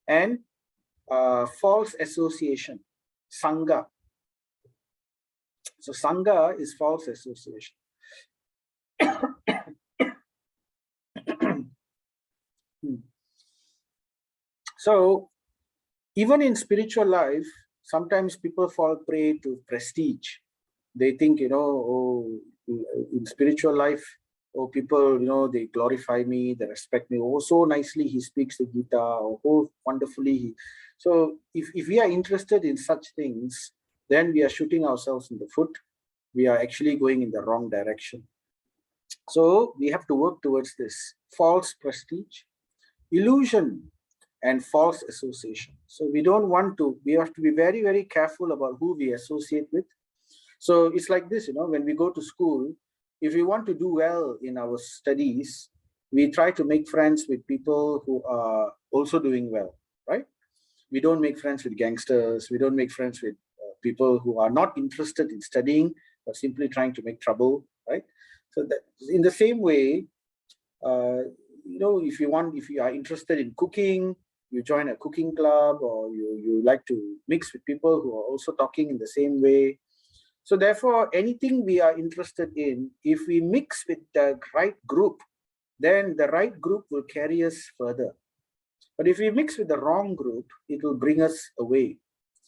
and false association, sangha. So sangha is false association. So even in spiritual life, sometimes people fall prey to prestige. They think, oh, in spiritual life, oh, people, they glorify me, they respect me. Oh, so nicely he speaks the Gita, or oh, wonderfully he. So if we are interested in such things, then we are shooting ourselves in the foot. We are actually going in the wrong direction. So we have to work towards this false prestige, illusion, and false association. So we have to be very, very careful about who we associate with. So it's like this, when we go to school, if we want to do well in our studies, we try to make friends with people who are also doing well, right? We don't make friends with gangsters. We don't make friends with people who are not interested in studying, but simply trying to make trouble, right? So that in the same way, if you are interested in cooking, you join a cooking club, or you like to mix with people who are also talking in the same way. So therefore, anything we are interested in, if we mix with the right group, then the right group will carry us further. But if we mix with the wrong group, it will bring us away.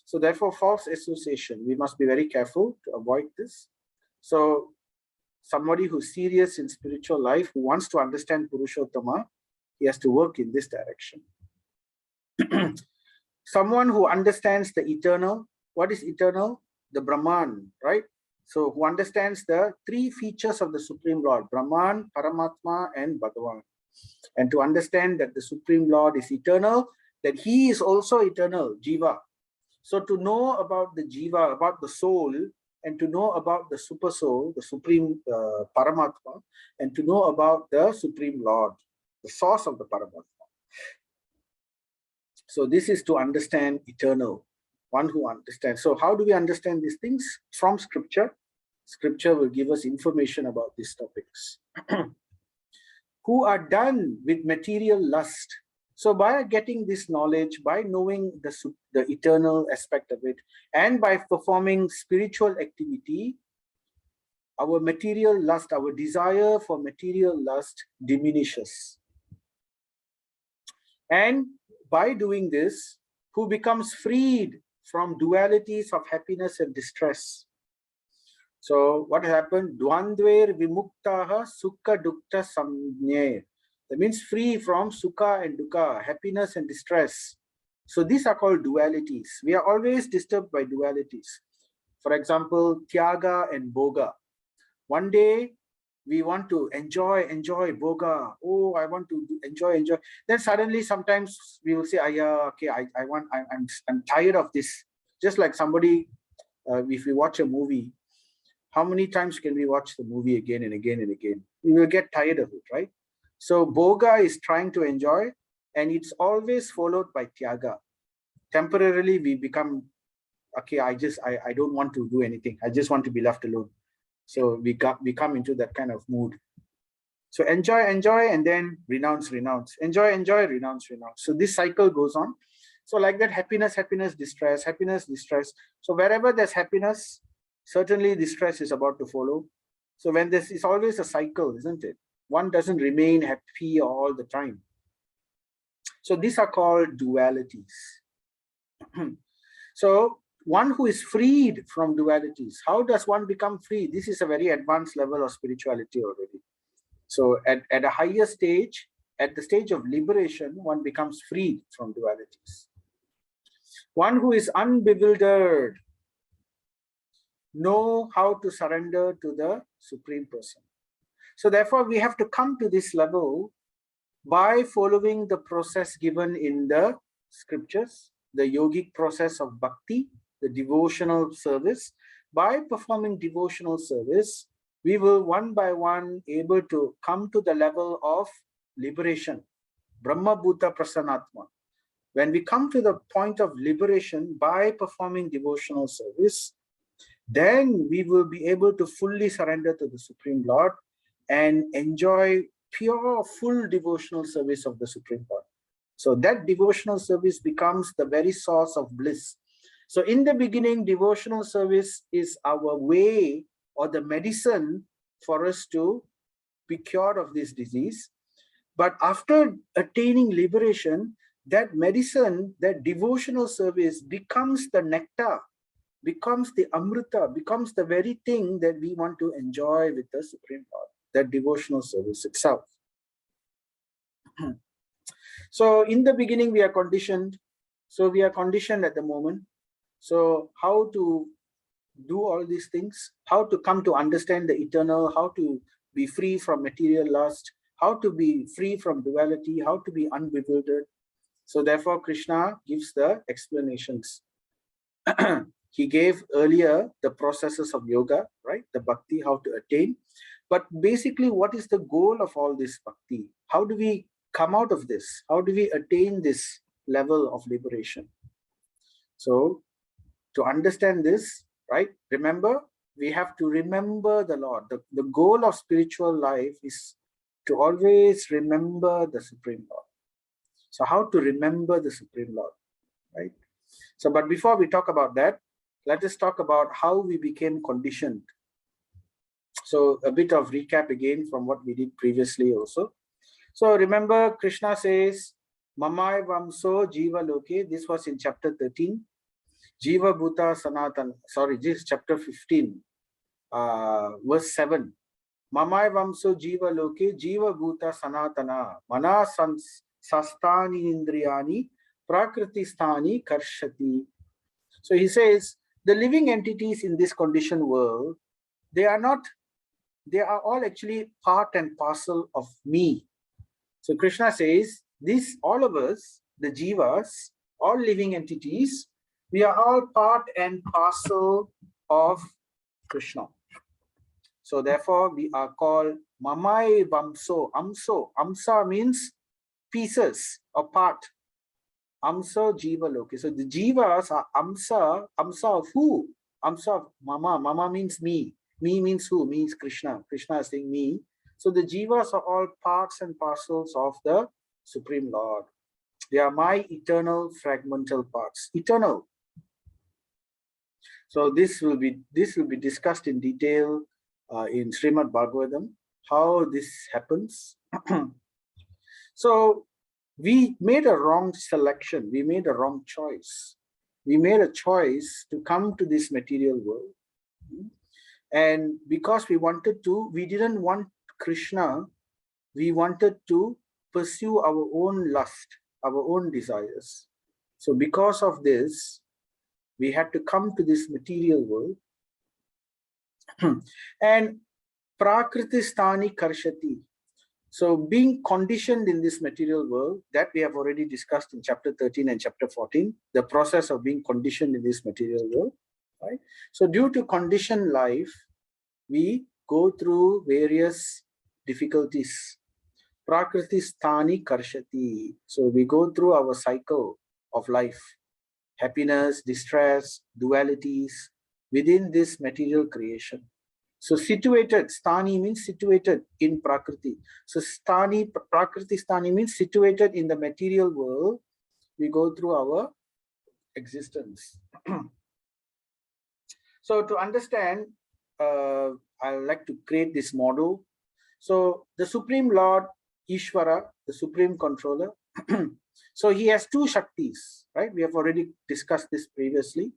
So therefore, false association, we must be very careful to avoid this. So somebody who's serious in spiritual life, who wants to understand Purushottama, he has to work in this direction. Someone who understands the eternal. What is eternal? The Brahman, right? So who understands the three features of the Supreme Lord, Brahman, Paramatma, and Bhagavan. And to understand that the Supreme Lord is eternal, that he is also eternal, Jiva. So to know about the Jiva, about the soul, and to know about the super soul, the Supreme Paramatma, and to know about the Supreme Lord, the source of the Paramatma. So this is to understand eternal, one who understands. So how do we understand these things? From scripture. Scripture will give us information about these topics. Who are done with material lust. So by getting this knowledge, by knowing the eternal aspect of it, and by performing spiritual activity, our material lust, our desire for material lust diminishes. And by doing this, who becomes freed from dualities of happiness and distress. So what happened? Dvandver vimuktaha sukha dukkha samnye. That means free from sukha and dukkha, happiness and distress. So these are called dualities. We are always disturbed by dualities. For example, tyaga and bhoga. One day we want to enjoy bhoga. Oh, I want to enjoy. Then suddenly, sometimes we will say, okay, I'm tired of this. Just like somebody, if we watch a movie, how many times can we watch the movie again and again and again? We will get tired of it, right? So bhoga is trying to enjoy, and it's always followed by tyaga. Temporarily, we become, okay, I don't want to do anything. I just want to be left alone. So we come into that kind of mood. So enjoy, and then renounce. Enjoy, renounce. So this cycle goes on. So like that, happiness, distress. So wherever there's happiness, certainly distress is about to follow. So when this is always a cycle, isn't it? One doesn't remain happy all the time. So these are called dualities. So one who is freed from dualities, how does one become free? This is a very advanced level of spirituality already. So at a higher stage, at the stage of liberation, one becomes freed from dualities. One who is unbewildered, know how to surrender to the Supreme Person. So therefore, we have to come to this level by following the process given in the scriptures, the yogic process of bhakti, the devotional service. By performing devotional service, we will one by one able to come to the level of liberation, Brahma Bhuta Prasanatma. When we come to the point of liberation by performing devotional service, then we will be able to fully surrender to the Supreme Lord and enjoy pure, full devotional service of the Supreme Lord. So that devotional service becomes the very source of bliss. So in the beginning, devotional service is our way or the medicine for us to be cured of this disease. But after attaining liberation, that medicine, that devotional service becomes the nectar, becomes the amrita, becomes the very thing that we want to enjoy with the Supreme Lord, that devotional service itself. So in the beginning, we are conditioned. So we are conditioned at the moment. So how to do all these things, how to come to understand the eternal, how to be free from material lust, how to be free from duality, how to be unbewildered. So therefore, Krishna gives the explanations. He gave earlier the processes of yoga, right? The bhakti, how to attain. But basically, what is the goal of all this bhakti? How do we come out of this? How do we attain this level of liberation? So to understand this, right, remember, we have to remember the Lord. The goal of spiritual life is to always remember the Supreme Lord. So how to remember the Supreme Lord, right? So, but before we talk about that, let us talk about how we became conditioned. So a bit of recap again from what we did previously also. So remember, Krishna says, Mamai Vamso Jiva Loke. This was in chapter 13. Jiva Bhuta Sanatan. Sorry, this is chapter 15, verse 7. Mamai Vamso Jiva Loke Jiva Bhuta Sanatana Mana Sastani Indriyani Prakriti Sthani Karshati. So he says, the living entities in this conditioned world, they are all actually part and parcel of me. So Krishna says, all of us, the jivas, all living entities, we are all part and parcel of Krishna. So therefore, we are called Mamai Vamso, Amso. Amsa means pieces or part. Amsa Jiva Loke. So the jivas are Amsa of who? Amsa of Mama. Mama means me. Me means who? Means Krishna. Krishna is saying me. So the jivas are all parts and parcels of the Supreme Lord. They are my eternal fragmental parts. Eternal. So this will be discussed in detail in Srimad Bhagavatam, how this happens. So we made a wrong selection. We made a wrong choice. We made a choice to come to this material world. And because we didn't want Krishna, we wanted to pursue our own lust, our own desires. So because of this, we had to come to this material world. And Prakriti Sthani Karshati. So being conditioned in this material world, that we have already discussed in chapter 13 and chapter 14, the process of being conditioned in this material world, right? So due to conditioned life, we go through various difficulties. Prakriti Sthani Karshati. So we go through our cycle of life, happiness, distress, dualities within this material creation. So situated, Sthani means situated in Prakriti. So Prakriti Sthani means situated in the material world. We go through our existence. So to understand, I would like to create this model. So the Supreme Lord, Ishvara, the Supreme Controller, so he has two Shaktis, right? We have already discussed this previously.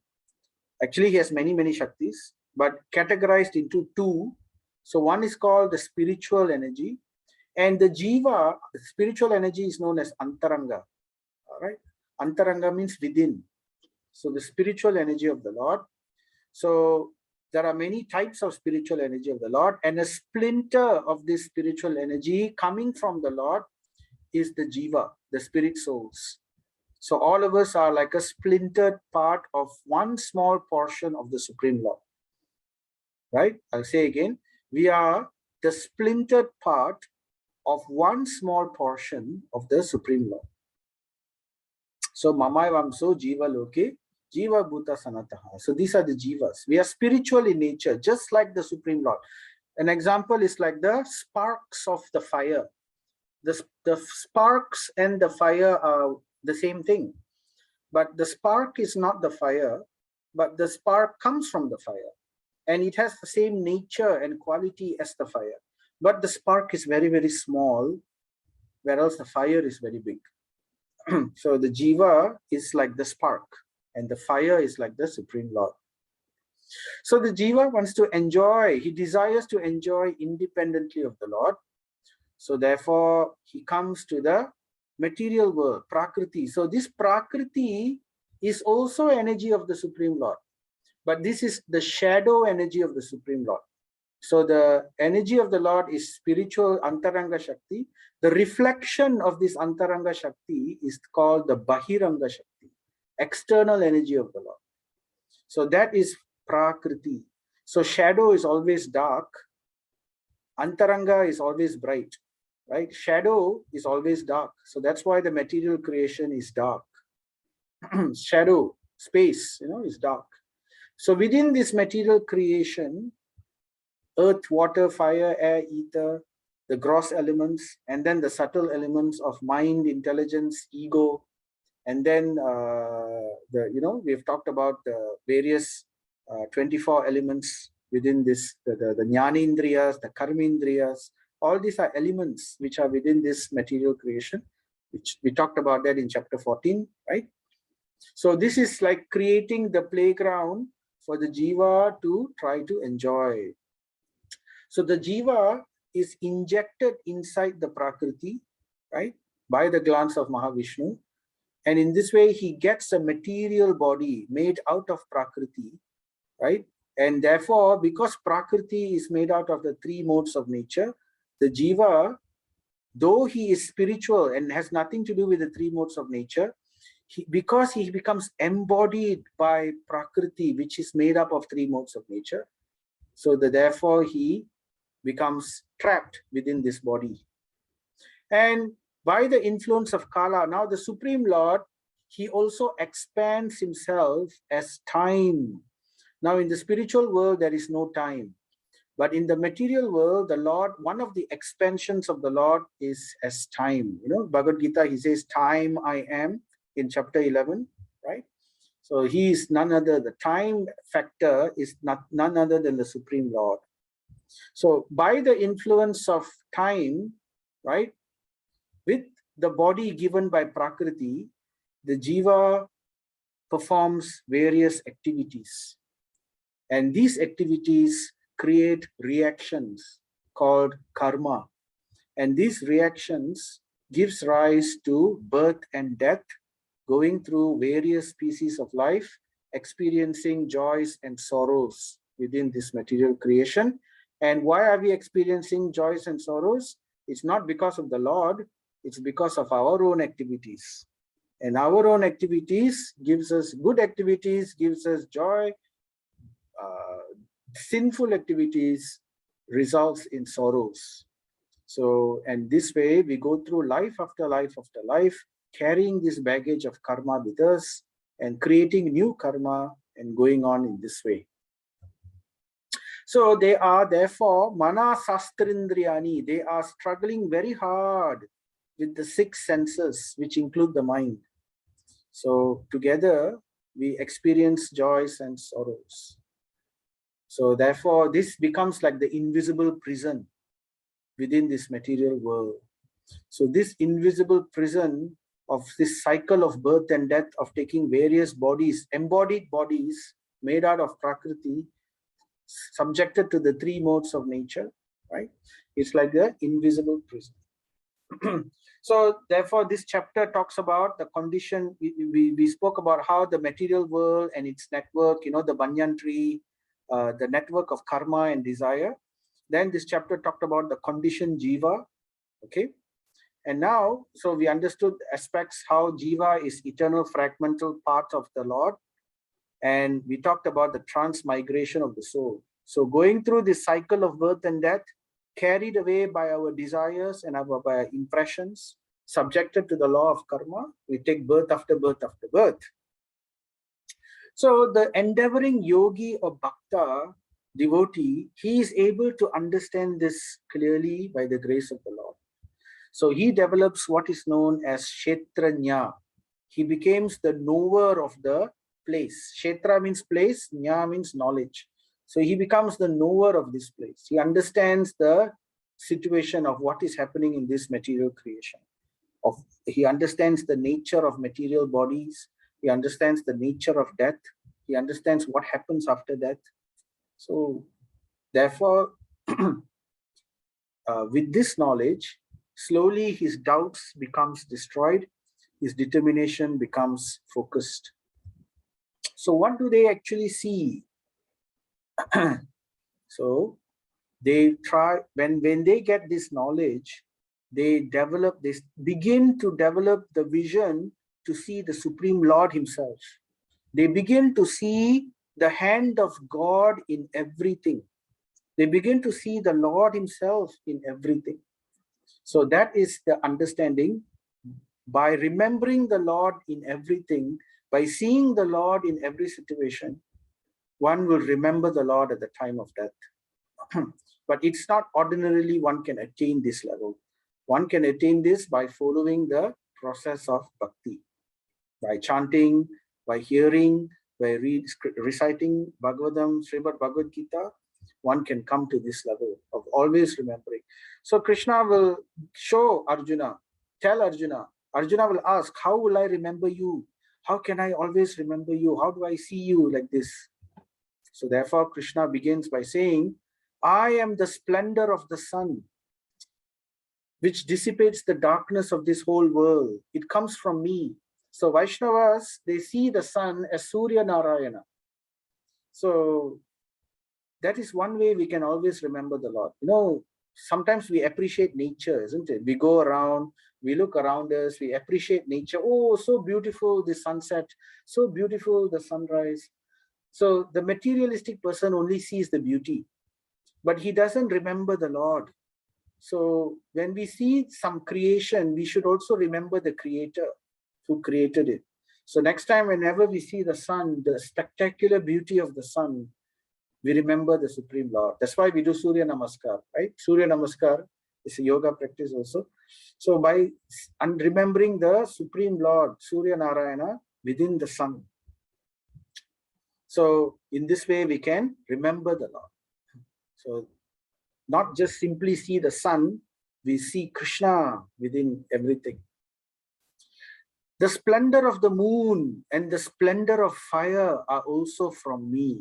Actually, he has many Shaktis, but categorized into two. So one is called the spiritual energy, and the Jiva, the spiritual energy, is known as Antaranga. All right, Antaranga means within. So the spiritual energy of the Lord. So there are many types of spiritual energy of the Lord, and a splinter of this spiritual energy coming from the Lord is the Jiva, the spirit souls. So all of us are like a splintered part of one small portion of the Supreme Lord. Right? I'll say again, we are the splintered part of one small portion of the Supreme Lord. So Mamai Vamso Jiva Loke, Jiva Bhuta Sanataha. So these are the Jivas. We are spiritual in nature, just like the Supreme Lord. An example is like the sparks of the fire. The sparks and the fire are the same thing, but the spark is not the fire, but the spark comes from the fire, and it has the same nature and quality as the fire. But the spark is very, very small, whereas the fire is very big. So the jiva is like the spark, and the fire is like the Supreme Lord. So the jiva wants to enjoy, he desires to enjoy independently of the Lord. So therefore, he comes to the material world, Prakriti. So this Prakriti is also energy of the Supreme Lord, but this is the shadow energy of the Supreme Lord. So the energy of the Lord is spiritual Antaranga Shakti. The reflection of this Antaranga Shakti is called the Bahiranga Shakti, external energy of the Lord. So that is Prakriti. So shadow is always dark. Antaranga is always bright, right? Shadow is always dark. So that's why the material creation is dark. Shadow, space, is dark. So within this material creation, earth, water, fire, air, ether, the gross elements, and then the subtle elements of mind, intelligence, ego, and then we've talked about the various 24 elements within this, the jnanindriyas, the karmindriyas. All these are elements which are within this material creation, which we talked about that in chapter 14, right? So this is like creating the playground for the jiva to try to enjoy. So the jiva is injected inside the Prakriti, right, by the glance of Mahavishnu. And in this way, he gets a material body made out of Prakriti, right? And therefore, because Prakriti is made out of the three modes of nature, the jiva, though he is spiritual and has nothing to do with the three modes of nature, because he becomes embodied by Prakriti, which is made up of three modes of nature, so that therefore he becomes trapped within this body. And by the influence of Kala, now the Supreme Lord, he also expands himself as time. Now in the spiritual world, there is no time. But in the material world, the Lord, one of the expansions of the Lord is as time. Bhagavad Gita, he says, time I am, in chapter 11, right? So he is none other, the time factor is none other than the Supreme Lord. So by the influence of time, right, with the body given by Prakriti, the jiva performs various activities. And these activities create reactions called karma. And these reactions gives rise to birth and death, going through various species of life, experiencing joys and sorrows within this material creation. And why are we experiencing joys and sorrows? It's not because of the Lord, it's because of our own activities. And our own activities gives us good activities, gives us joy. Sinful activities results in sorrows. So, and this way we go through life after life after life, carrying this baggage of karma with us and creating new karma and going on in this way. So they are therefore mana sastrindriyani, they are struggling very hard with the six senses, which include the mind. So together we experience joys and sorrows. So therefore this becomes like the invisible prison within this material world. So this invisible prison of this cycle of birth and death, of taking various bodies, embodied bodies made out of Prakriti, subjected to the three modes of nature, right? It's like the invisible prison. So therefore this chapter talks about the condition. We spoke about how the material world and its network, the banyan tree, the network of karma and desire. Then this chapter talked about the conditioned jiva, okay? And now, so we understood aspects how jiva is eternal fragmental part of the Lord. And we talked about the transmigration of the soul. So going through this cycle of birth and death, carried away by our desires and by our impressions, subjected to the law of karma, we take birth after birth after birth. So the endeavoring yogi or bhakta, devotee, he is able to understand this clearly by the grace of the Lord. So he develops what is known as Kshetranya. He becomes the knower of the place. Kshetra means place, Nya means knowledge. So he becomes the knower of this place. He understands the situation of what is happening in this material creation. He understands the nature of material bodies. He understands the nature of death. He understands what happens after death. So therefore, with this knowledge, slowly his doubts becomes destroyed. His determination becomes focused. So what do they actually see? So they try, when they get this knowledge, they begin to develop the vision to see the Supreme Lord himself. They begin to see the hand of God in everything. They begin to see the Lord himself in everything. So that is the understanding. By remembering the Lord in everything, by seeing the Lord in every situation, one will remember the Lord at the time of death. But it's not ordinarily one can attain this level. One can attain this by following the process of bhakti, by chanting, by hearing, by reciting Bhagavatam, Srimad Bhagavad Gita. One can come to this level of always remembering. So Krishna will show Arjuna, tell Arjuna. Arjuna will ask, how will I remember you? How can I always remember you? How do I see you like this? So therefore, Krishna begins by saying, I am the splendor of the sun, which dissipates the darkness of this whole world. It comes from me. So Vaishnavas, they see the sun as Surya Narayana. So that is one way we can always remember the Lord. You know, sometimes we appreciate nature, isn't it? We go around, we look around us, we appreciate nature. Oh, so beautiful the sunset, so beautiful the sunrise. So the materialistic person only sees the beauty, but he doesn't remember the Lord. So when we see some creation, we should also remember the Creator who created it. So next time, whenever we see the sun, the spectacular beauty of the sun, we remember the Supreme Lord. That's why we do Surya Namaskar, right? Surya Namaskar is a yoga practice also. So by remembering the Supreme Lord, Surya Narayana, within the sun. So in this way, we can remember the Lord. So not just simply see the sun, we see Krishna within everything. The splendor of the moon and the splendor of fire are also from me.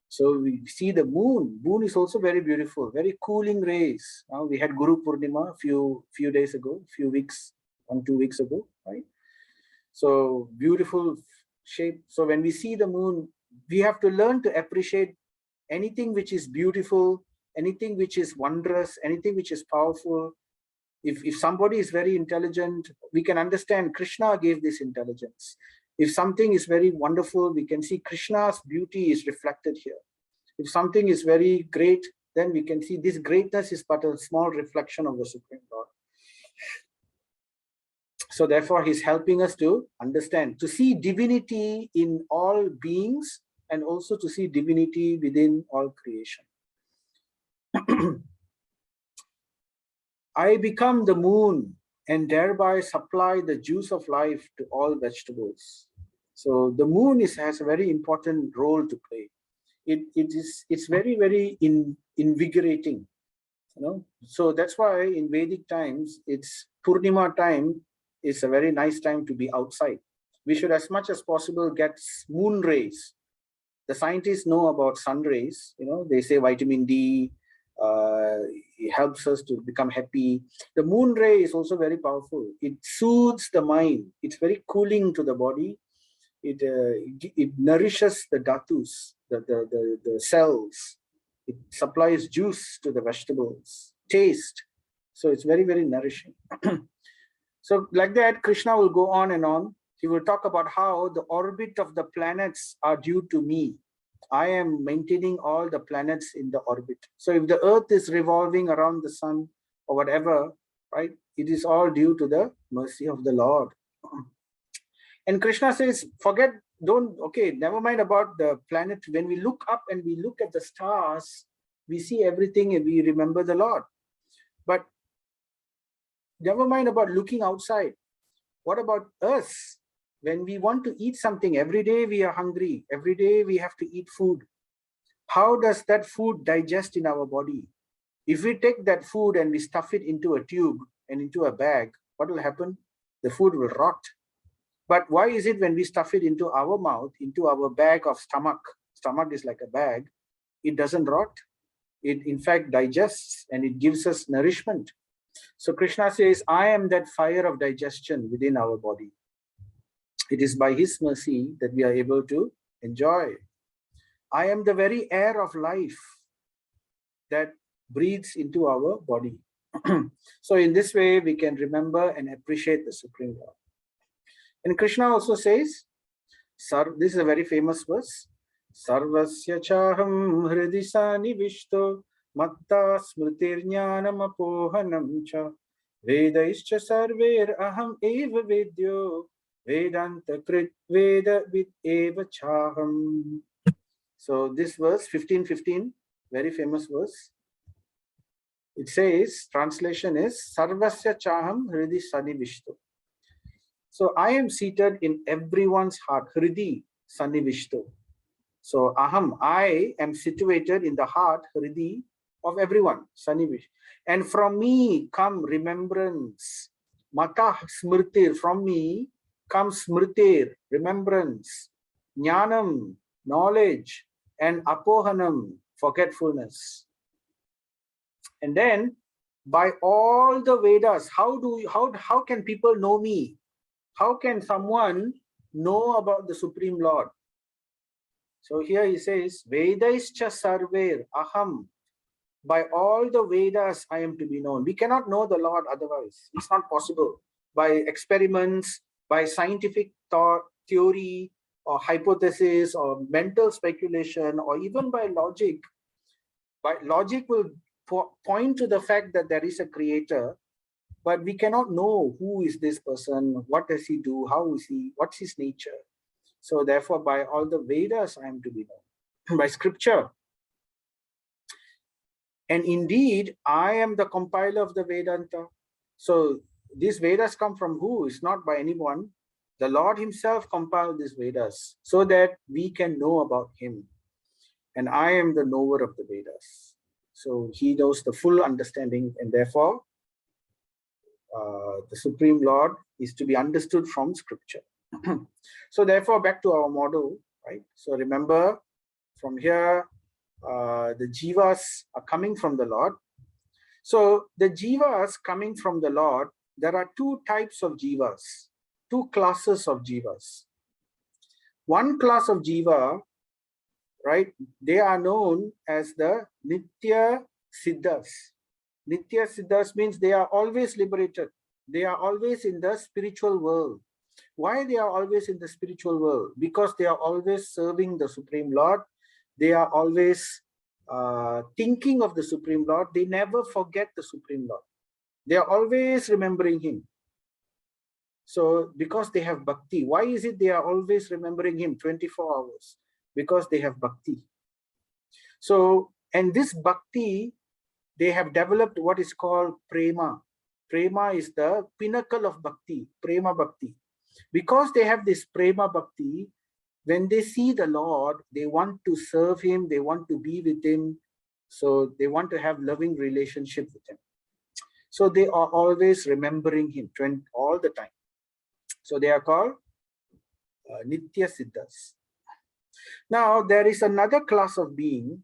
So we see the moon. Moon is also very beautiful, very cooling rays. Now we had Guru Purnima a few days ago, 2 weeks ago, right? So beautiful shape. So when we see the moon, we have to learn to appreciate anything which is beautiful, anything which is wondrous, anything which is powerful. If somebody is very intelligent, we can understand Krishna gave this intelligence. If something is very wonderful, we can see Krishna's beauty is reflected here. If something is very great, then we can see this greatness is but a small reflection of the Supreme Lord. So therefore, he's helping us to understand, to see divinity in all beings and also to see divinity within all creation. I become the moon and thereby supply the juice of life to all vegetables. So the moon has a very important role to play. It's very, very invigorating, you know. So that's why in Vedic times, it's Purnima time is a very nice time to be outside. We should as much as possible get moon rays. The scientists know about sun rays, you know, they say vitamin D, it helps us to become happy. The moon ray is also very powerful. It soothes the mind. It's very cooling to the body. It nourishes the dhatus, the cells. It supplies juice to the vegetables, taste. So it's very, very nourishing. So like that, Krishna will go on and on. He will talk about how the orbit of the planets are due to me. I am maintaining all the planets in the orbit. So if the earth is revolving around the sun or whatever, right, it is all due to the mercy of the Lord. And Krishna says, never mind about the planet. When we look up and we look at the stars, we see everything and we remember the Lord. But Never mind about looking outside. What about us? When we want to eat something, every day we are hungry. Every day we have to eat food. How does that food digest in our body? If we take that food and we stuff it into a tube and into a bag, what will happen? The food will rot. But why is it when we stuff it into our mouth, into our bag of stomach is like a bag, it doesn't rot? It in fact digests and it gives us nourishment. So Krishna says, I am that fire of digestion within our body. It is by his mercy that we are able to enjoy. I am the very air of life that breathes into our body. So in this way, we can remember and appreciate the Supreme Lord. And Krishna also says, this is a very famous verse, Sarvasya chaham hridisani vishto matta smritirjnanam apohanam cha vedaischa sarver aham eva vedyo vedanta krit veda vid eva chaham. So this verse, 15:15, very famous verse. It says, translation is, Sarvasya chaham hridi sanivishto. So I am seated in everyone's heart, hridi sanivishto. So aham, I am situated in the heart, hridi, of everyone, sanivish. And from me come remembrance. Mata smritir, from me comes smritir, remembrance. Jnanam, knowledge. And apohanam, forgetfulness. And then by all the Vedas, how can people know me? How can someone know about the Supreme Lord? So here he says, Vedaischa sarver aham. By all the Vedas I am to be known. We cannot know the Lord otherwise. It's not possible. By experiments, by scientific thought, theory, or hypothesis, or mental speculation, or even by logic. By logic will point to the fact that there is a creator, but we cannot know who is this person, what does he do, how is he, what's his nature. So therefore, by all the Vedas, I am to be known. By scripture. And indeed, I am the compiler of the Vedanta. So these Vedas come from who? It's not by anyone. The Lord himself compiled these Vedas so that we can know about him. And I am the knower of the Vedas. So he knows the full understanding, and therefore, the Supreme Lord is to be understood from scripture. So therefore, back to our model, right? So remember, from here, the jivas are coming from the Lord. So the jivas coming from the Lord, there are two types of jivas, two classes of jivas. One class of jiva, right, they are known as the Nitya Siddhas. Nitya Siddhas means they are always liberated. They are always in the spiritual world. Why they are always in the spiritual world? Because they are always serving the Supreme Lord. They are always thinking of the Supreme Lord. They never forget the Supreme Lord. They are always remembering him. So because they have bhakti, why is it they are always remembering him 24 hours? Because they have bhakti. So, and this bhakti, they have developed what is called prema. Prema is the pinnacle of bhakti, prema bhakti. Because they have this prema bhakti, when they see the Lord, they want to serve him, they want to be with him. So they want to have loving relationship with him. So they are always remembering him all the time. So they are called Nitya Siddhas. Now there is another class of being.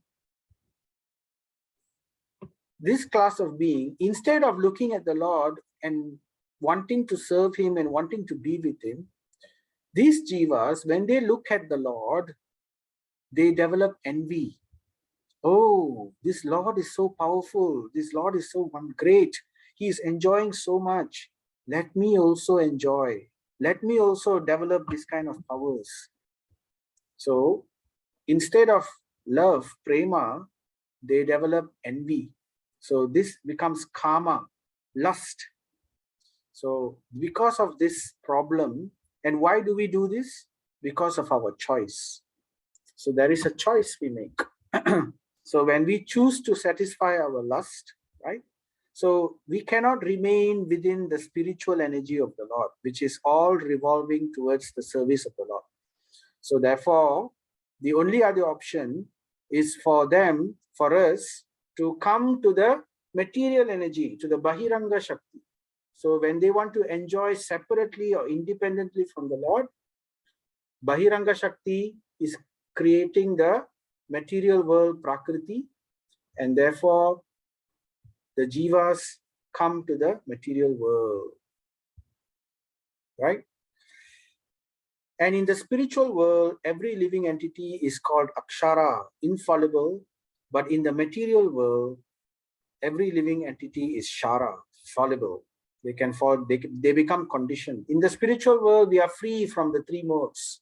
This class of being, instead of looking at the Lord and wanting to serve him and wanting to be with him, these jivas, when they look at the Lord, they develop envy. Oh, this Lord is so powerful. This Lord is so great. He is enjoying so much. Let me also enjoy. Let me also develop this kind of powers. So instead of love, prema, they develop envy. So this becomes kama, lust. So because of this problem, and why do we do this? Because of our choice. So there is a choice we make. So when we choose to satisfy our lust, right? So we cannot remain within the spiritual energy of the Lord, which is all revolving towards the service of the Lord. So therefore, the only other option is for us, to come to the material energy, to the Bahiranga Shakti. So when they want to enjoy separately or independently from the Lord, Bahiranga Shakti is creating the material world Prakriti, and therefore the jivas come to the material world, right? And in the spiritual world, every living entity is called Akshara, infallible, but in the material world, every living entity is Shara, fallible. They can fall, they become conditioned. In the spiritual world, we are free from the three modes.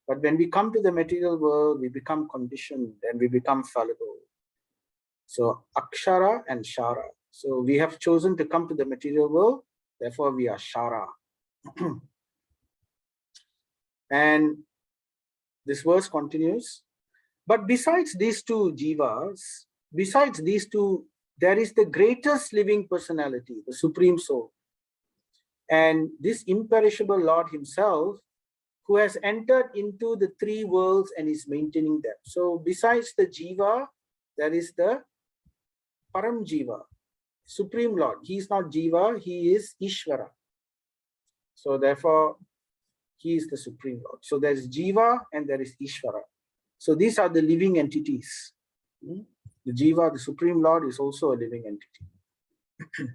But when we come to the material world, we become conditioned and we become fallible. So Akshara and Shara. So we have chosen to come to the material world, therefore we are Shara. And this verse continues. But besides these two jivas, besides these two, there is the greatest living personality, the Supreme Soul. And this imperishable Lord himself, who has entered into the three worlds and is maintaining them. So besides the jiva, there is the Param Jiva, Supreme Lord. He is not jiva, he is Ishvara. So therefore, he is the Supreme Lord. So there is jiva and there is Ishvara. So these are the living entities. The jiva, the Supreme Lord, is also a living entity.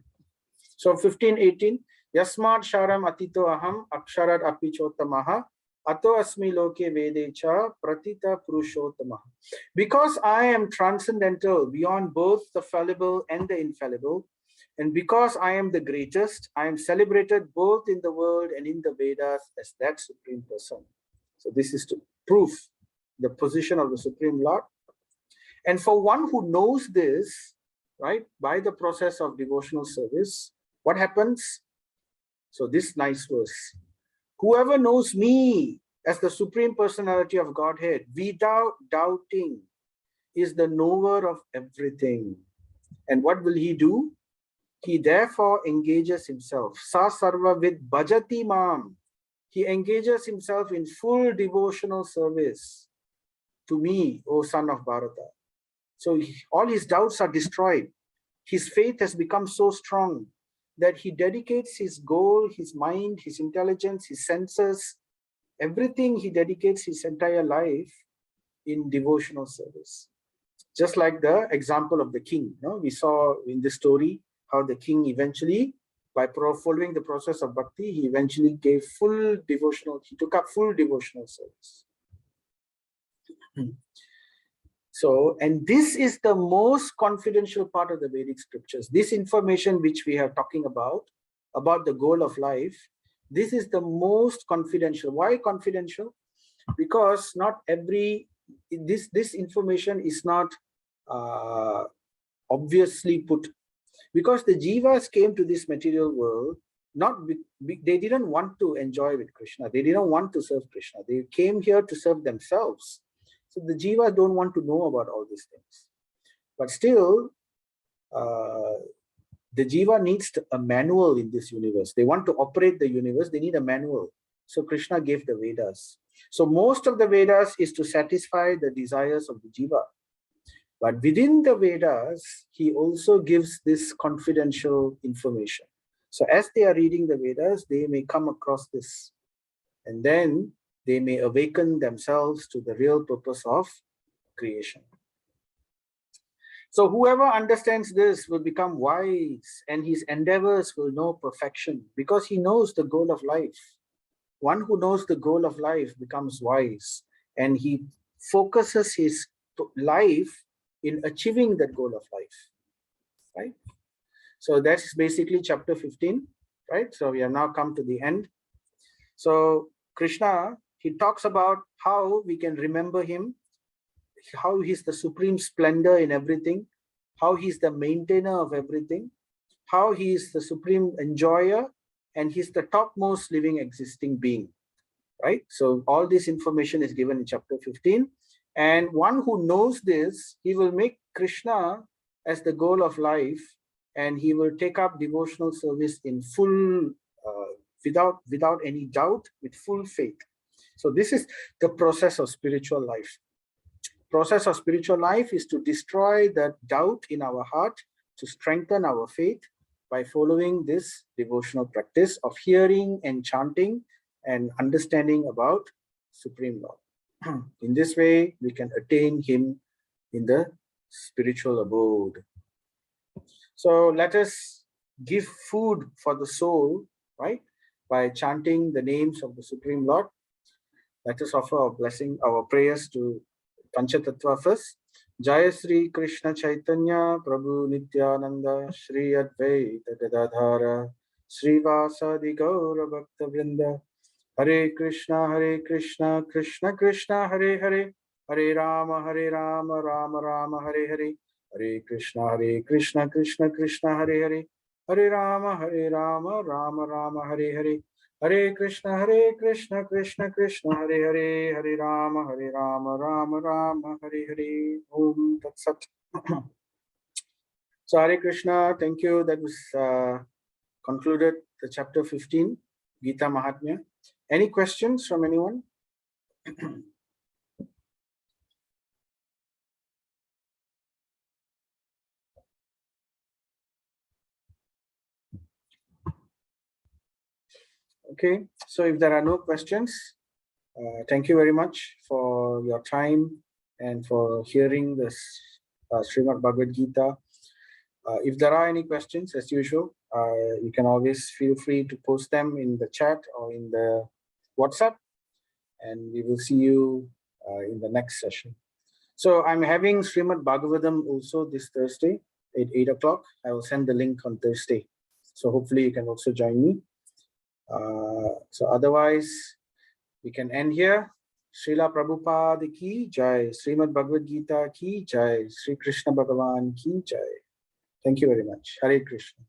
So 15:18, Yasmad Sharam Atito Aham Aksharat Apichotamaha Ato Asmi Loke Vedecha Pratita Purushottamaha. Because I am transcendental beyond both the fallible and the infallible, and because I am the greatest, I am celebrated both in the world and in the Vedas as that Supreme Person. So this is to prove the position of the Supreme Lord. And for one who knows this, right, by the process of devotional service, what happens? So this nice verse. Whoever knows me as the Supreme Personality of Godhead without doubting is the knower of everything. And what will he do? He therefore engages himself. Sa sarva vid bhajati mam. He engages himself in full devotional service to me, O son of Bharata. So all his doubts are destroyed. His faith has become so strong that he dedicates his goal, his mind, his intelligence, his senses, everything he dedicates his entire life in devotional service. Just like the example of the king. We saw in this story how the king eventually, by following the process of bhakti, he eventually gave he took up full devotional service. So, and this is the most confidential part of the Vedic scriptures. This information which we are talking about the goal of life, this is the most confidential. Why confidential? Because not every, this information is not obviously put. Because the jivas came to this material world, they didn't want to enjoy with Krishna. They didn't want to serve Krishna. They came here to serve themselves. So the jivas don't want to know about all these things. But still, the jiva needs a manual in this universe. They want to operate the universe. They need a manual. So Krishna gave the Vedas. So most of the Vedas is to satisfy the desires of the jiva. But within the Vedas, he also gives this confidential information. So as they are reading the Vedas, they may come across this. And then they may awaken themselves to the real purpose of creation. So whoever understands this will become wise, and his endeavors will know perfection, because he knows the goal of life. One who knows the goal of life becomes wise, and he focuses his life in achieving that goal of life, right? So that's basically chapter 15, right? So we have now come to the end. So Krishna, he talks about how we can remember him, how he's the supreme splendor in everything, how he's the maintainer of everything, how he is the supreme enjoyer, and he's the topmost living existing being, right? So all this information is given in chapter 15. And one who knows this, he will make Krishna as the goal of life, and he will take up devotional service in full, without any doubt, with full faith. So this is the process of spiritual life. Process of spiritual life is to destroy that doubt in our heart, to strengthen our faith by following this devotional practice of hearing and chanting and understanding about Supreme Lord. In this way, we can attain him in the spiritual abode. So let us give food for the soul, right? By chanting the names of the Supreme Lord. Let us offer our blessing, our prayers to Panchatattva first. Jaya Sri Krishna Chaitanya Prabhu Nityananda Sri Advaita Gadadhara Sri Vasadi Gaura Bhakta Vrinda. Hare Krishna, Krishna Krishna, Hare Hare, Hare Rama, Rama Rama, Hare Hare. Hare Krishna, Krishna Krishna, Hare Hare, Hare Rama, Rama Rama, Hare Hare. Hare Krishna, Krishna Krishna, Hare Hare, Hare Rama, Rama Rama, Hare Hare. Om Tat Sat. So Hare Krishna, thank you. That was concluded the chapter 15, Gita Mahatmya. Any questions from anyone? Okay, so if there are no questions, thank you very much for your time and for hearing this Srimad Bhagavad Gita. If there are any questions, as usual, you can always feel free to post them in the chat or in the WhatsApp, and we will see you in the next session. So I'm having Srimad Bhagavatam also this Thursday at 8 o'clock. I will send the link on Thursday. So hopefully you can also join me. So otherwise, we can end here. Srila Prabhupada ki jai, Srimad Bhagavad Gita ki jai, Sri Krishna Bhagavan ki jai. Thank you very much. Hare Krishna.